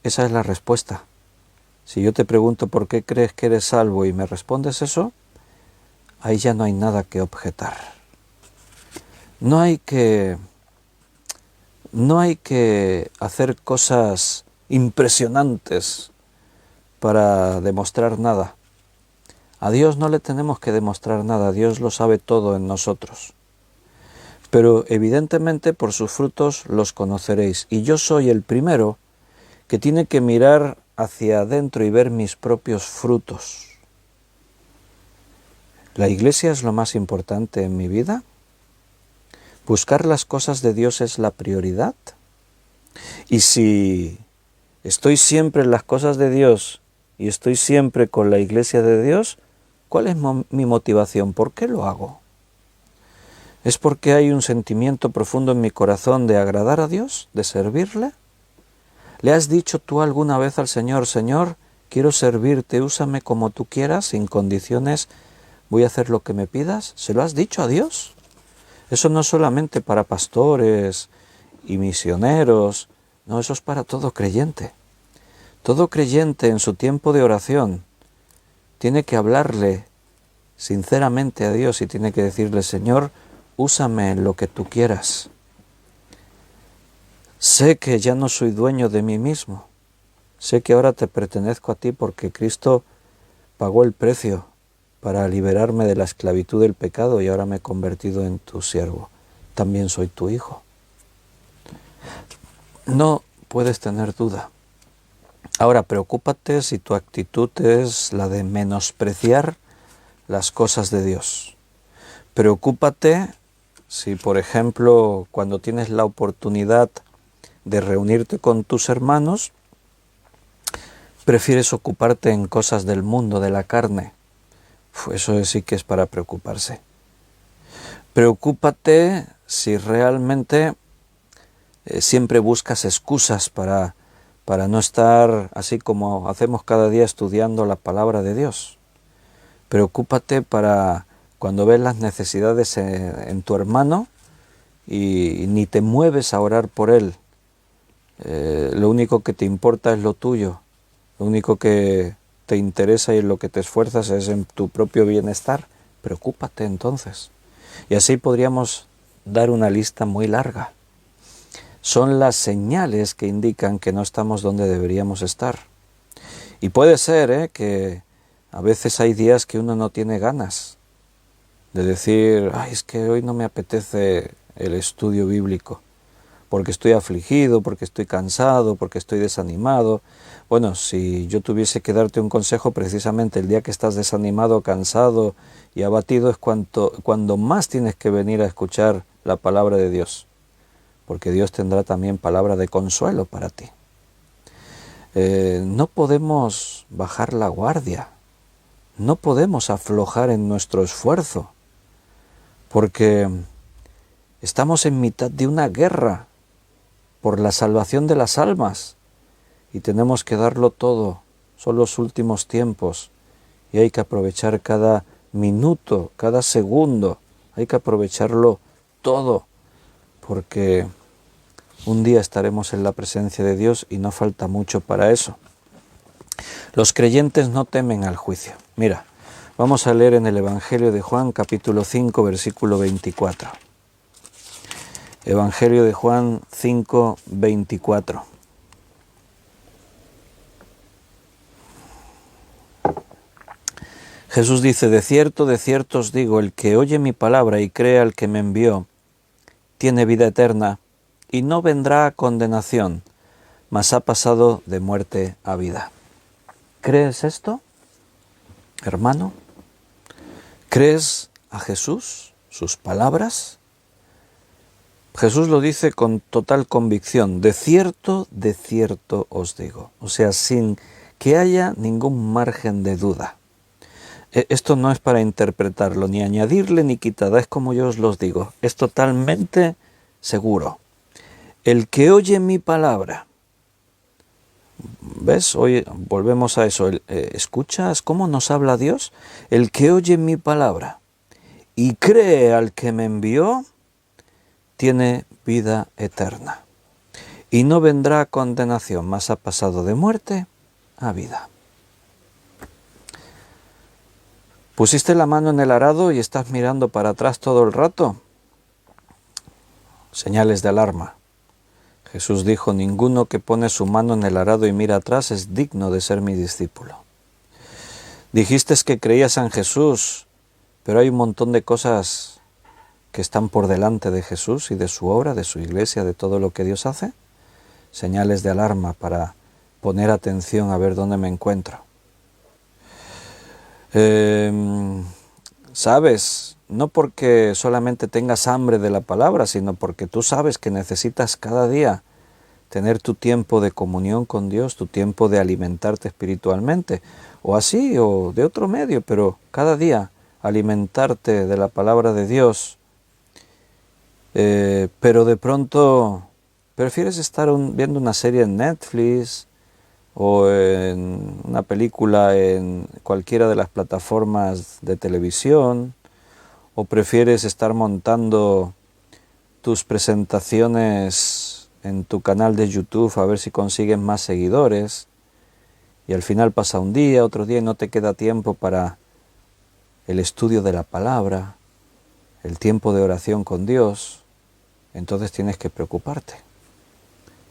esa es la respuesta. Si yo te pregunto por qué crees que eres salvo y me respondes eso, ahí ya no hay nada que objetar. No hay que hacer cosas impresionantes para demostrar nada. A Dios no le tenemos que demostrar nada, Dios lo sabe todo en nosotros. Pero evidentemente por sus frutos los conoceréis. Y yo soy el primero que tiene que mirar hacia adentro y ver mis propios frutos. ¿La iglesia es lo más importante en mi vida? ¿Buscar las cosas de Dios es la prioridad? Y si estoy siempre en las cosas de Dios y estoy siempre con la iglesia de Dios, ¿cuál es mi motivación? ¿Por qué lo hago? ¿Es porque hay un sentimiento profundo en mi corazón de agradar a Dios, de servirle? ¿Le has dicho tú alguna vez al Señor, Señor, quiero servirte, úsame como tú quieras, sin condiciones, voy a hacer lo que me pidas? ¿Se lo has dicho a Dios? Eso no es solamente para pastores y misioneros, no, eso es para todo creyente. Todo creyente en su tiempo de oración tiene que hablarle sinceramente a Dios y tiene que decirle, Señor, úsame en lo que tú quieras. Sé que ya no soy dueño de mí mismo. Sé que ahora te pertenezco a ti porque Cristo pagó el precio para liberarme de la esclavitud del pecado y ahora me he convertido en tu siervo. También soy tu hijo. No puedes tener duda. Ahora, preocúpate si tu actitud es la de menospreciar las cosas de Dios. Preocúpate si, por ejemplo, cuando tienes la oportunidad de reunirte con tus hermanos, prefieres ocuparte en cosas del mundo, de la carne. Eso sí que es para preocuparse. Preocúpate si realmente siempre buscas excusas para no estar así como hacemos cada día estudiando la palabra de Dios. Preocúpate para cuando ves las necesidades en tu hermano y ni te mueves a orar por él. Lo único que te importa es lo tuyo. lo único que te interesa y en lo que te esfuerzas es en tu propio bienestar, preocúpate entonces. Y así podríamos dar una lista muy larga. Son las señales que indican que no estamos donde deberíamos estar. Y puede ser que a veces hay días que uno no tiene ganas de decir, ay, es que hoy no me apetece el estudio bíblico, porque estoy afligido, porque estoy cansado, porque estoy desanimado. Bueno, si yo tuviese que darte un consejo, precisamente el día que estás desanimado, cansado y abatido es cuando más tienes que venir a escuchar la palabra de Dios, porque Dios tendrá también palabra de consuelo para ti. No podemos bajar la guardia, no podemos aflojar en nuestro esfuerzo, porque estamos en mitad de una guerra por la salvación de las almas y tenemos que darlo todo. Son los últimos tiempos y hay que aprovechar cada minuto, cada segundo, hay que aprovecharlo todo, porque un día estaremos en la presencia de Dios y no falta mucho para eso. Los creyentes no temen al juicio. Mira, vamos a leer en el Evangelio de Juan, capítulo 5, versículo 24. Evangelio de Juan 5, 24. Jesús dice, de cierto os digo, el que oye mi palabra y cree al que me envió, tiene vida eterna y no vendrá a condenación, mas ha pasado de muerte a vida. ¿Crees esto, hermano? ¿Crees a Jesús, sus palabras? Jesús lo dice con total convicción, de cierto os digo, o sea, sin que haya ningún margen de duda. Esto no es para interpretarlo, ni añadirle ni quitada, es como yo os los digo, es totalmente seguro. El que oye mi palabra, ¿ves? Hoy volvemos a eso, ¿escuchas cómo nos habla Dios? El que oye mi palabra y cree al que me envió, tiene vida eterna y no vendrá a condenación, mas ha pasado de muerte a vida. ¿Pusiste la mano en el arado y estás mirando para atrás todo el rato? Señales de alarma. Jesús dijo, ninguno que pone su mano en el arado y mira atrás es digno de ser mi discípulo. Dijiste que creías en Jesús, pero hay un montón de cosas que están por delante de Jesús y de su obra, de su iglesia, de todo lo que Dios hace. Señales de alarma para poner atención a ver dónde me encuentro. Sabes, no porque solamente tengas hambre de la palabra, sino porque tú sabes que necesitas cada día tener tu tiempo de comunión con Dios, tu tiempo de alimentarte espiritualmente, o así, o de otro medio, pero cada día alimentarte de la palabra de Dios. Pero de pronto prefieres estar viendo una serie en Netflix o en una película en cualquiera de las plataformas de televisión, o prefieres estar montando tus presentaciones en tu canal de YouTube a ver si consigues más seguidores, y al final pasa un día, otro día y no te queda tiempo para el estudio de la palabra, el tiempo de oración con Dios. Entonces tienes que preocuparte.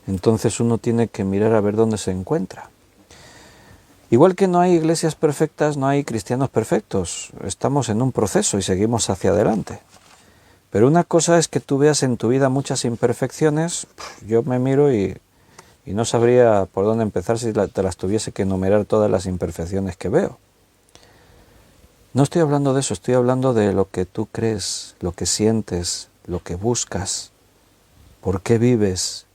Entonces uno tiene que mirar a ver dónde se encuentra. Igual que no hay iglesias perfectas, no hay cristianos perfectos. Estamos en un proceso y seguimos hacia adelante. Pero una cosa es que tú veas en tu vida muchas imperfecciones. Yo me miro y no sabría por dónde empezar si te las tuviese que enumerar todas las imperfecciones que veo. No estoy hablando de eso, estoy hablando de lo que tú crees, lo que sientes, lo que buscas, por qué vives,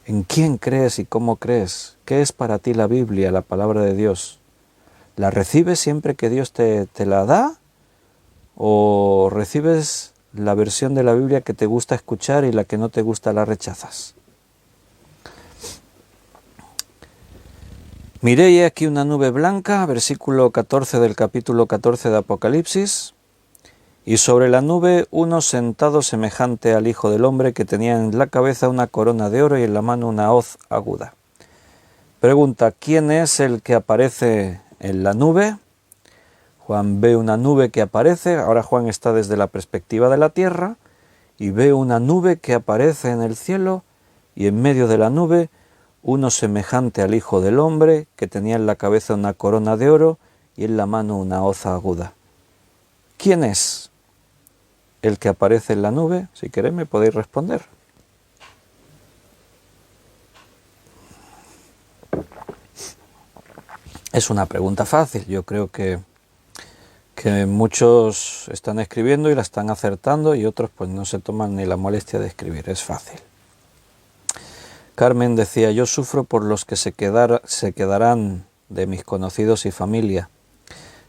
en quién crees y cómo crees, qué es para ti la Biblia, la palabra de Dios. ¿La recibes siempre que Dios te la da? ¿O recibes la versión de la Biblia que te gusta escuchar y la que no te gusta la rechazas? Miré y aquí una nube blanca, versículo 14 del capítulo 14 de Apocalipsis, y sobre la nube uno sentado semejante al Hijo del Hombre, que tenía en la cabeza una corona de oro y en la mano una hoz aguda. Pregunta, ¿quién es el que aparece en la nube? Juan ve una nube que aparece, ahora Juan está desde la perspectiva de la tierra, y ve una nube que aparece en el cielo, y en medio de la nube uno semejante al Hijo del Hombre, que tenía en la cabeza una corona de oro y en la mano una hoza aguda. ¿Quién es el que aparece en la nube? Si queréis me podéis responder. Es una pregunta fácil, yo creo que muchos están escribiendo y la están acertando y otros pues no se toman ni la molestia de escribir, es fácil. Carmen decía, yo sufro por los que se quedarán de mis conocidos y familia.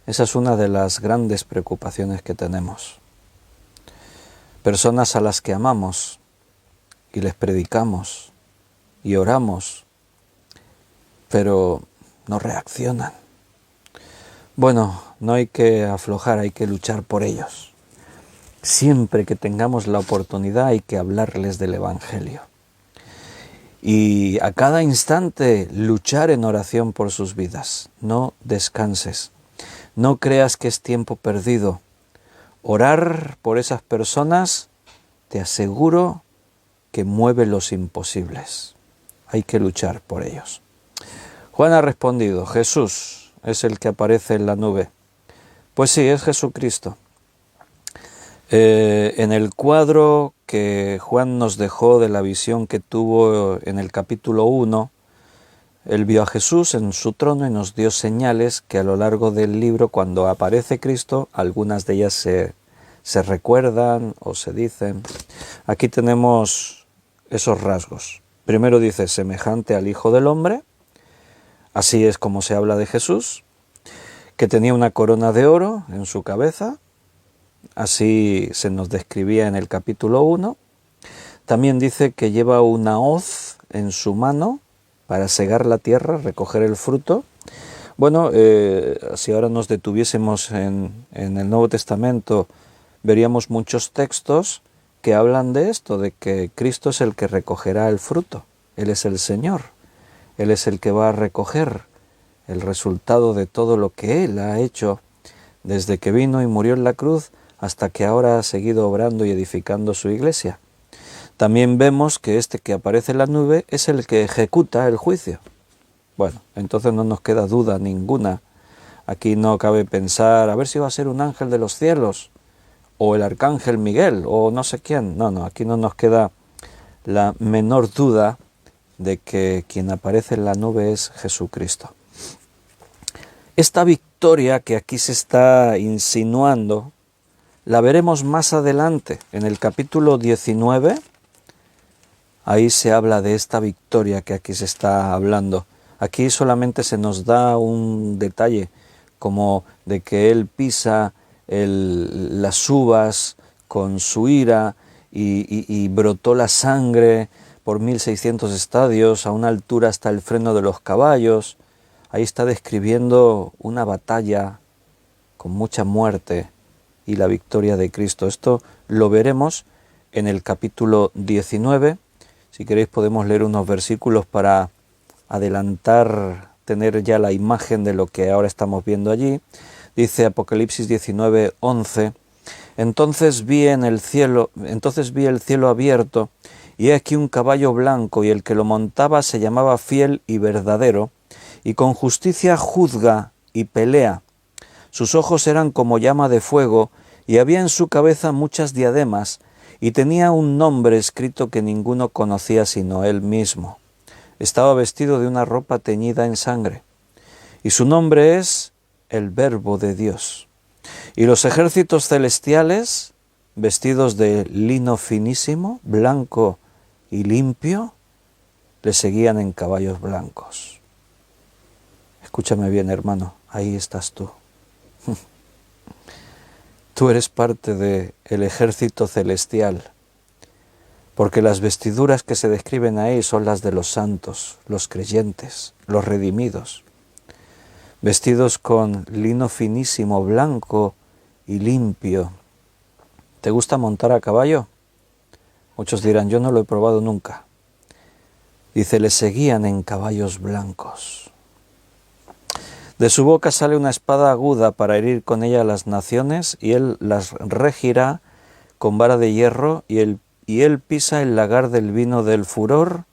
Esa es una de las grandes preocupaciones que tenemos. Personas a las que amamos y les predicamos y oramos, pero no reaccionan. Bueno, no hay que aflojar, hay que luchar por ellos. Siempre que tengamos la oportunidad hay que hablarles del Evangelio. Y a cada instante luchar en oración por sus vidas. No descanses. No creas que es tiempo perdido. Orar por esas personas, te aseguro que mueve los imposibles. Hay que luchar por ellos. Juan ha respondido, Jesús es el que aparece en la nube. Pues sí, es Jesucristo. En el cuadro que Juan nos dejó de la visión que tuvo en el capítulo 1, él vio a Jesús en su trono y nos dio señales que a lo largo del libro, cuando aparece Cristo, algunas de ellas se recuerdan o se dicen. Aquí tenemos esos rasgos. Primero dice, semejante al Hijo del Hombre, así es como se habla de Jesús, que tenía una corona de oro en su cabeza. Así se nos describía en el capítulo 1. También dice que lleva una hoz en su mano para segar la tierra, recoger el fruto. Bueno, si ahora nos detuviésemos en el Nuevo Testamento, veríamos muchos textos que hablan de esto, de que Cristo es el que recogerá el fruto. Él es el Señor. Él es el que va a recoger el resultado de todo lo que Él ha hecho desde que vino y murió en la cruz hasta que ahora ha seguido obrando y edificando su iglesia. También vemos que este que aparece en la nube es el que ejecuta el juicio. Bueno, entonces no nos queda duda ninguna. Aquí no cabe pensar a ver si va a ser un ángel de los cielos o el arcángel Miguel o no sé quién. No, aquí no nos queda la menor duda de que quien aparece en la nube es Jesucristo. Esta victoria que aquí se está insinuando la veremos más adelante, en el capítulo 19, ahí se habla de esta victoria que aquí se está hablando. Aquí solamente se nos da un detalle, como de que él pisa las uvas con su ira y brotó la sangre por 1600 estadios, a una altura hasta el freno de los caballos. Ahí está describiendo una batalla con mucha muerte y la victoria de Cristo. Esto lo veremos en el capítulo 19. Si queréis podemos leer unos versículos para adelantar, tener ya la imagen de lo que ahora estamos viendo allí. Dice Apocalipsis 19:11, entonces vi el cielo abierto, y he aquí un caballo blanco, y el que lo montaba se llamaba Fiel y Verdadero, y con justicia juzga y pelea. Sus ojos eran como llama de fuego, y había en su cabeza muchas diademas, y tenía un nombre escrito que ninguno conocía sino él mismo. Estaba vestido de una ropa teñida en sangre, y su nombre es el Verbo de Dios. Y los ejércitos celestiales, vestidos de lino finísimo, blanco y limpio, le seguían en caballos blancos. Escúchame bien, hermano, ahí estás tú. Tú eres parte del ejército celestial, porque las vestiduras que se describen ahí son las de los santos, los creyentes, los redimidos, vestidos con lino finísimo, blanco y limpio. ¿Te gusta montar a caballo? Muchos dirán, yo no lo he probado nunca. Dice, le seguían en caballos blancos. De su boca sale una espada aguda para herir con ella a las naciones, y él las regirá con vara de hierro, y él pisa el lagar del vino del furor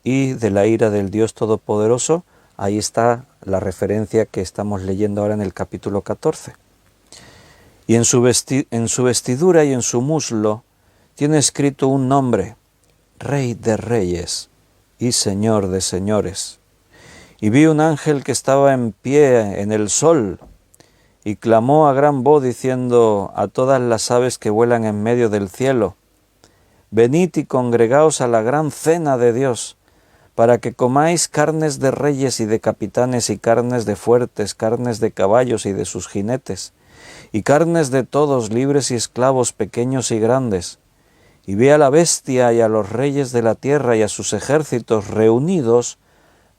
y de la ira del Dios Todopoderoso. Ahí está la referencia que estamos leyendo ahora en el capítulo 14. Y en su vestidura y en su muslo tiene escrito un nombre, Rey de Reyes y Señor de Señores. Y vi un ángel que estaba en pie en el sol, y clamó a gran voz diciendo a todas las aves que vuelan en medio del cielo, venid y congregaos a la gran cena de Dios, para que comáis carnes de reyes y de capitanes, y carnes de fuertes, carnes de caballos y de sus jinetes, y carnes de todos, libres y esclavos, pequeños y grandes. Y vi a la bestia y a los reyes de la tierra y a sus ejércitos reunidos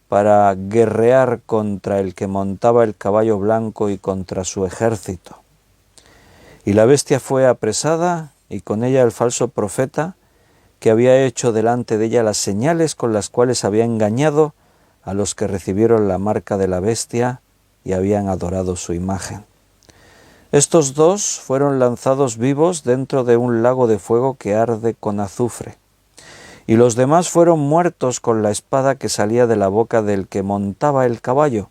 para guerrear contra el que montaba el caballo blanco y contra su ejército. Y la bestia fue apresada, y con ella el falso profeta, que había hecho delante de ella las señales con las cuales había engañado a los que recibieron la marca de la bestia y habían adorado su imagen. Estos dos fueron lanzados vivos dentro de un lago de fuego que arde con azufre. Y los demás fueron muertos con la espada que salía de la boca del que montaba el caballo,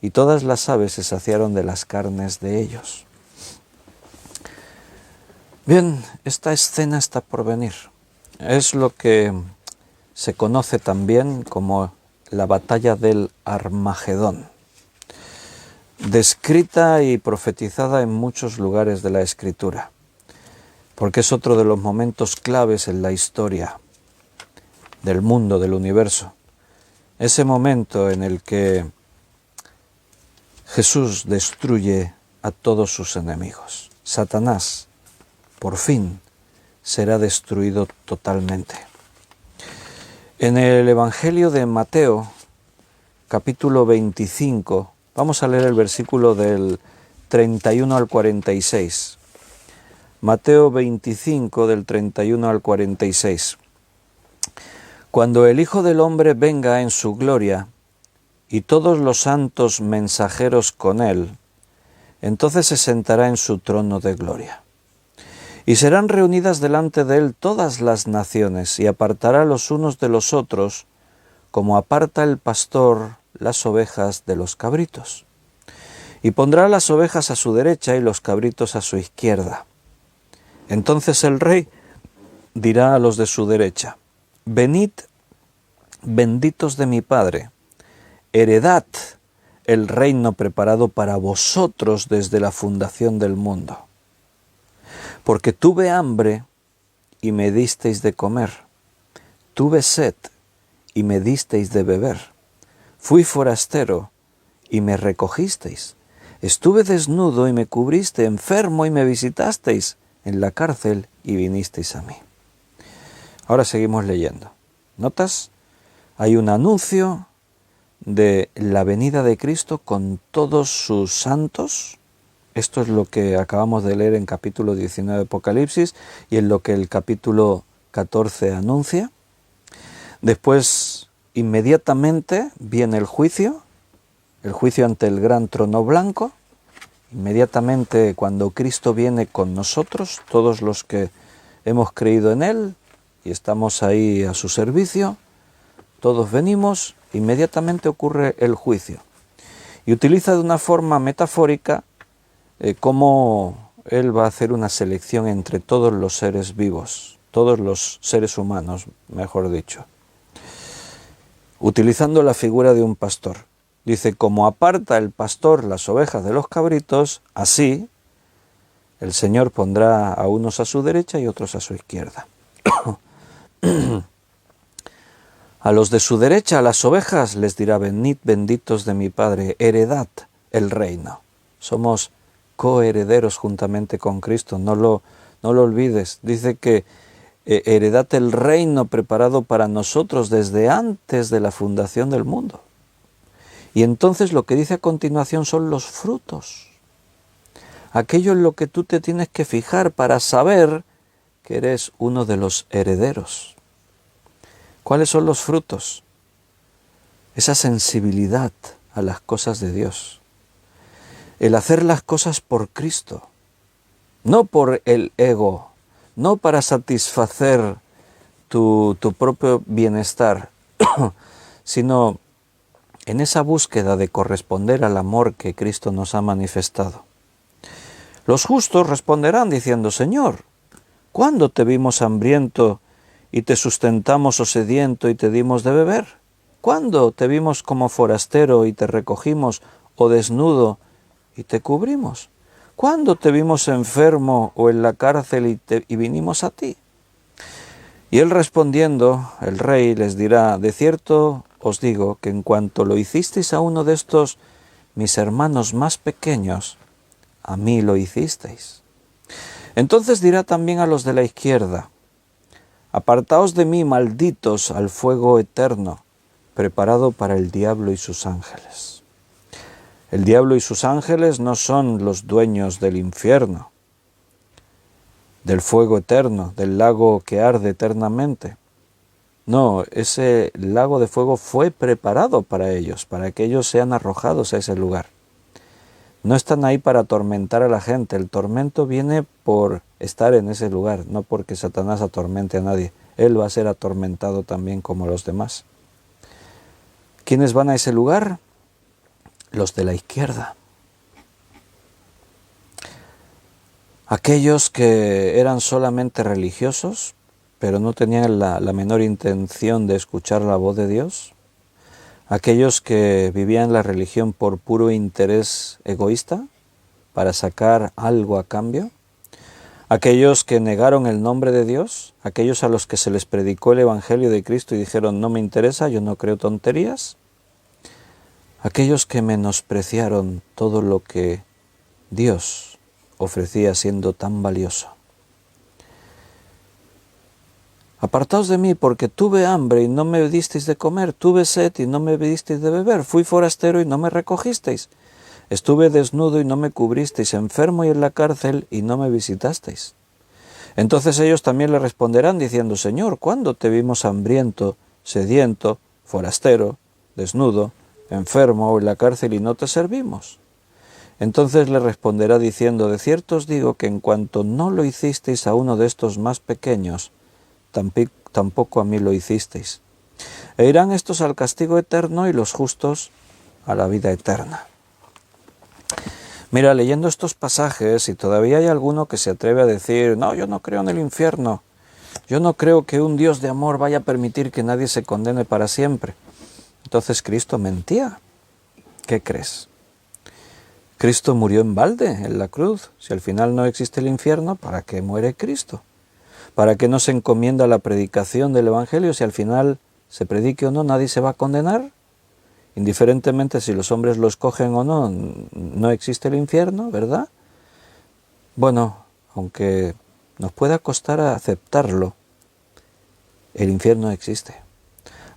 y todas las aves se saciaron de las carnes de ellos. Bien, esta escena está por venir. Es lo que se conoce también como la batalla del Armagedón, descrita y profetizada en muchos lugares de la Escritura, porque es otro de los momentos claves en la historia del mundo, del universo. Ese momento en el que Jesús destruye a todos sus enemigos. Satanás, por fin, será destruido totalmente. En el Evangelio de Mateo, capítulo 25, vamos a leer el versículo del 31 al 46. Mateo 25, del 31 al 46. Cuando el Hijo del Hombre venga en su gloria, y todos los santos mensajeros con él, entonces se sentará en su trono de gloria. Y serán reunidas delante de él todas las naciones, y apartará los unos de los otros, como aparta el pastor las ovejas de los cabritos. Y pondrá las ovejas a su derecha y los cabritos a su izquierda. Entonces el rey dirá a los de su derecha, venid, benditos de mi Padre, heredad el reino preparado para vosotros desde la fundación del mundo. Porque tuve hambre y me disteis de comer, tuve sed y me disteis de beber, fui forastero y me recogisteis, estuve desnudo y me cubriste, enfermo y me visitasteis, en la cárcel y vinisteis a mí. Ahora seguimos leyendo. ¿Notas? Hay un anuncio de la venida de Cristo con todos sus santos. Esto es lo que acabamos de leer en capítulo 19 de Apocalipsis y en lo que el capítulo 14 anuncia. Después, inmediatamente, viene el juicio ante el gran trono blanco. Inmediatamente, cuando Cristo viene con nosotros, todos los que hemos creído en Él y estamos ahí a su servicio, todos venimos, inmediatamente ocurre el juicio. Y utiliza de una forma metafórica cómo Él va a hacer una selección entre todos los seres vivos, todos los seres humanos, mejor dicho. Utilizando la figura de un pastor. Dice, como aparta el pastor las ovejas de los cabritos, así el Señor pondrá a unos a su derecha y otros a su izquierda. A los de su derecha, a las ovejas, les dirá, venid benditos de mi Padre, heredad el reino. Somos coherederos juntamente con Cristo, no lo olvides. Dice que heredad el reino preparado para nosotros desde antes de la fundación del mundo. Y entonces lo que dice a continuación son los frutos. Aquello en lo que tú te tienes que fijar para saber que eres uno de los herederos. ¿Cuáles son los frutos? Esa sensibilidad a las cosas de Dios. El hacer las cosas por Cristo, no por el ego, no para satisfacer tu propio bienestar, sino en esa búsqueda de corresponder al amor que Cristo nos ha manifestado. Los justos responderán diciendo: Señor, ¿cuándo te vimos hambriento y te sustentamos o sediento y te dimos de beber? ¿Cuándo te vimos como forastero y te recogimos o desnudo y te cubrimos? ¿Cuándo te vimos enfermo o en la cárcel y vinimos a ti? Y él respondiendo, el rey les dirá: de cierto os digo que en cuanto lo hicisteis a uno de estos mis hermanos más pequeños, a mí lo hicisteis. Entonces dirá también a los de la izquierda: apartaos de mí, malditos, al fuego eterno, preparado para el diablo y sus ángeles. El diablo y sus ángeles no son los dueños del infierno, del fuego eterno, del lago que arde eternamente. No, ese lago de fuego fue preparado para ellos, para que ellos sean arrojados a ese lugar. No están ahí para atormentar a la gente. El tormento viene por estar en ese lugar, no porque Satanás atormente a nadie. Él va a ser atormentado también como los demás. ¿Quiénes van a ese lugar? Los de la izquierda. Aquellos que eran solamente religiosos, pero no tenían la menor intención de escuchar la voz de Dios. Aquellos que vivían la religión por puro interés egoísta, para sacar algo a cambio. Aquellos que negaron el nombre de Dios, aquellos a los que se les predicó el Evangelio de Cristo y dijeron: no me interesa, yo no creo tonterías. Aquellos que menospreciaron todo lo que Dios ofrecía siendo tan valioso. Apartaos de mí, porque tuve hambre y no me disteis de comer, tuve sed y no me disteis de beber, fui forastero y no me recogisteis, estuve desnudo y no me cubristeis, enfermo y en la cárcel y no me visitasteis. Entonces ellos también le responderán diciendo: Señor, ¿cuándo te vimos hambriento, sediento, forastero, desnudo, enfermo o en la cárcel y no te servimos? Entonces le responderá diciendo: de cierto os digo que en cuanto no lo hicisteis a uno de estos más pequeños, tampoco a mí lo hicisteis. E irán estos al castigo eterno y los justos a la vida eterna. Mira, leyendo estos pasajes, y todavía hay alguno que se atreve a decir: no, yo no creo en el infierno, yo no creo que un Dios de amor vaya a permitir que nadie se condene para siempre. Entonces Cristo mentía. ¿Qué crees? Cristo murió en balde en la cruz. Si al final no existe el infierno, ¿para qué muere Cristo? ¿Para qué no se encomienda la predicación del Evangelio? Si al final se predique o no, nadie se va a condenar. Indiferentemente si los hombres lo escogen o no, no existe el infierno, ¿verdad? Bueno, aunque nos pueda costar aceptarlo, el infierno existe.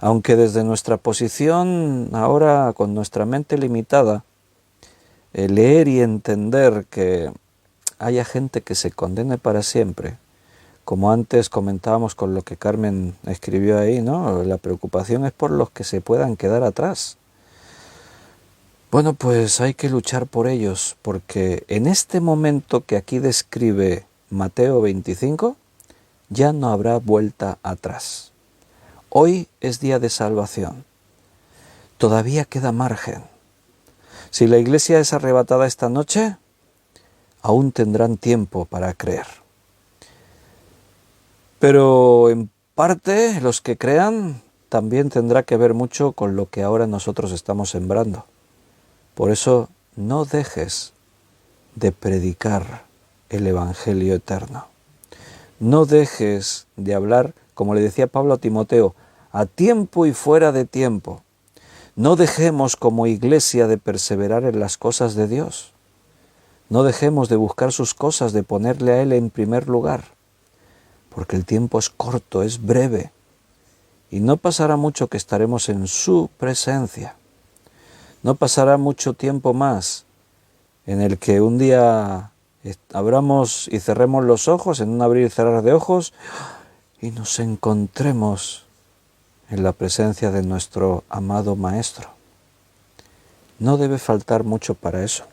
Aunque desde nuestra posición ahora, con nuestra mente limitada, leer y entender que haya gente que se condene para siempre, como antes comentábamos con lo que Carmen escribió ahí, ¿no? La preocupación es por los que se puedan quedar atrás. Bueno, pues hay que luchar por ellos, porque en este momento que aquí describe Mateo 25, ya no habrá vuelta atrás. Hoy es día de salvación. Todavía queda margen. Si la iglesia es arrebatada esta noche, aún tendrán tiempo para creer. Pero en parte los que crean también tendrá que ver mucho con lo que ahora nosotros estamos sembrando. Por eso no dejes de predicar el Evangelio eterno. No dejes de hablar, como le decía Pablo a Timoteo, a tiempo y fuera de tiempo. No dejemos como iglesia de perseverar en las cosas de Dios. No dejemos de buscar sus cosas, de ponerle a Él en primer lugar. Porque el tiempo es corto, es breve, y no pasará mucho que estaremos en su presencia. No pasará mucho tiempo más en el que un día abramos y cerremos los ojos, en un abrir y cerrar de ojos, y nos encontremos en la presencia de nuestro amado Maestro. No debe faltar mucho para eso.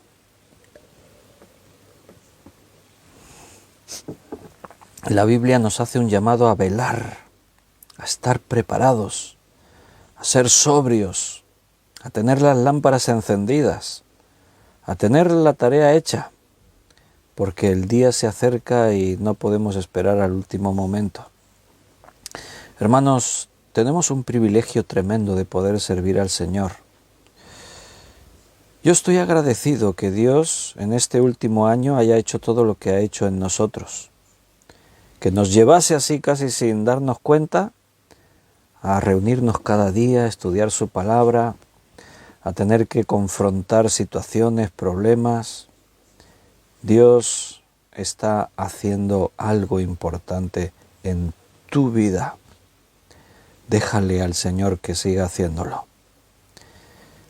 La Biblia nos hace un llamado a velar, a estar preparados, a ser sobrios, a tener las lámparas encendidas, a tener la tarea hecha, porque el día se acerca y no podemos esperar al último momento. Hermanos, tenemos un privilegio tremendo de poder servir al Señor. Yo estoy agradecido que Dios en este último año haya hecho todo lo que ha hecho en nosotros, que nos llevase así casi sin darnos cuenta a reunirnos cada día, a estudiar su palabra, a tener que confrontar situaciones, problemas. Dios está haciendo algo importante en tu vida. Déjale al Señor que siga haciéndolo.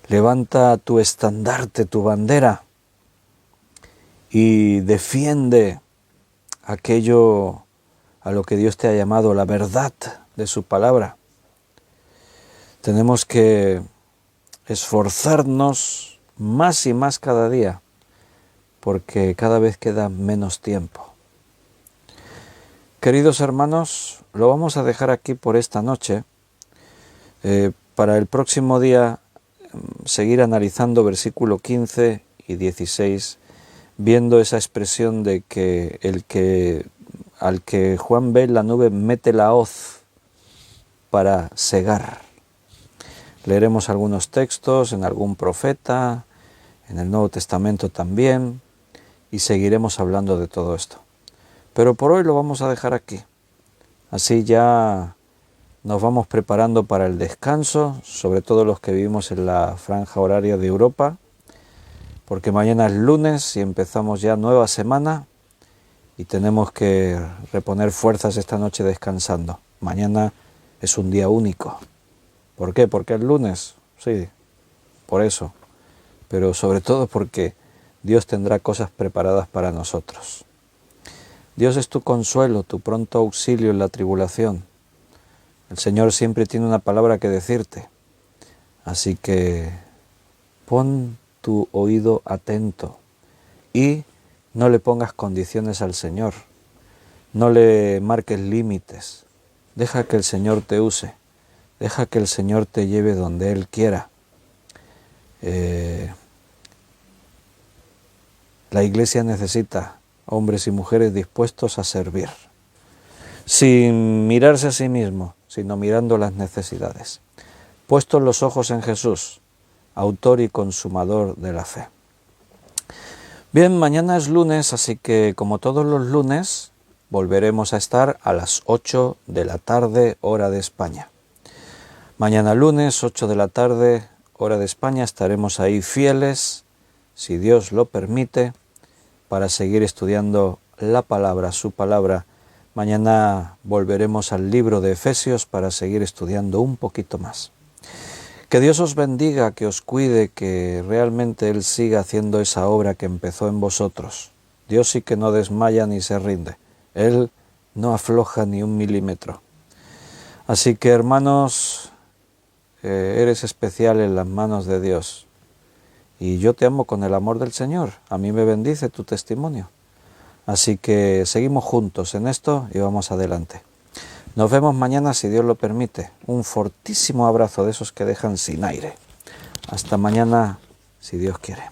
Levanta tu estandarte, tu bandera, y defiende aquello a lo que Dios te ha llamado, la verdad de su palabra. Tenemos que esforzarnos más y más cada día, porque cada vez queda menos tiempo. Queridos hermanos, lo vamos a dejar aquí por esta noche. Para el próximo día seguir analizando versículo 15 y 16, viendo esa expresión de que al que Juan ve en la nube mete la hoz para cegar. Leeremos algunos textos en algún profeta, en el Nuevo Testamento también, y seguiremos hablando de todo esto. Pero por hoy lo vamos a dejar aquí. Así ya nos vamos preparando para el descanso, sobre todo los que vivimos en la franja horaria de Europa, porque mañana es lunes y empezamos ya nueva semana y tenemos que reponer fuerzas esta noche descansando. Mañana es un día único. ¿Por qué? Porque es lunes. Sí, por eso. Pero sobre todo porque Dios tendrá cosas preparadas para nosotros. Dios es tu consuelo, tu pronto auxilio en la tribulación. El Señor siempre tiene una palabra que decirte. Así que pon tu oído atento y no le pongas condiciones al Señor. No le marques límites. Deja que el Señor te use. Deja que el Señor te lleve donde Él quiera. La Iglesia necesita hombres y mujeres dispuestos a servir, sin mirarse a sí mismo, sino mirando las necesidades. Puestos los ojos en Jesús, autor y consumador de la fe. Bien, mañana es lunes, así que como todos los lunes, volveremos a estar a las 8 de la tarde, hora de España. Mañana lunes, 8 de la tarde, hora de España, estaremos ahí fieles, si Dios lo permite, para seguir estudiando la palabra, su palabra. Mañana volveremos al libro de Efesios para seguir estudiando un poquito más. Que Dios os bendiga, que os cuide, que realmente Él siga haciendo esa obra que empezó en vosotros. Dios sí que no desmaya ni se rinde. Él no afloja ni un milímetro. Así que, hermanos, eres especial en las manos de Dios. Y yo te amo con el amor del Señor. A mí me bendice tu testimonio. Así que seguimos juntos en esto y vamos adelante. Nos vemos mañana si Dios lo permite. Un fortísimo abrazo de esos que dejan sin aire. Hasta mañana si Dios quiere.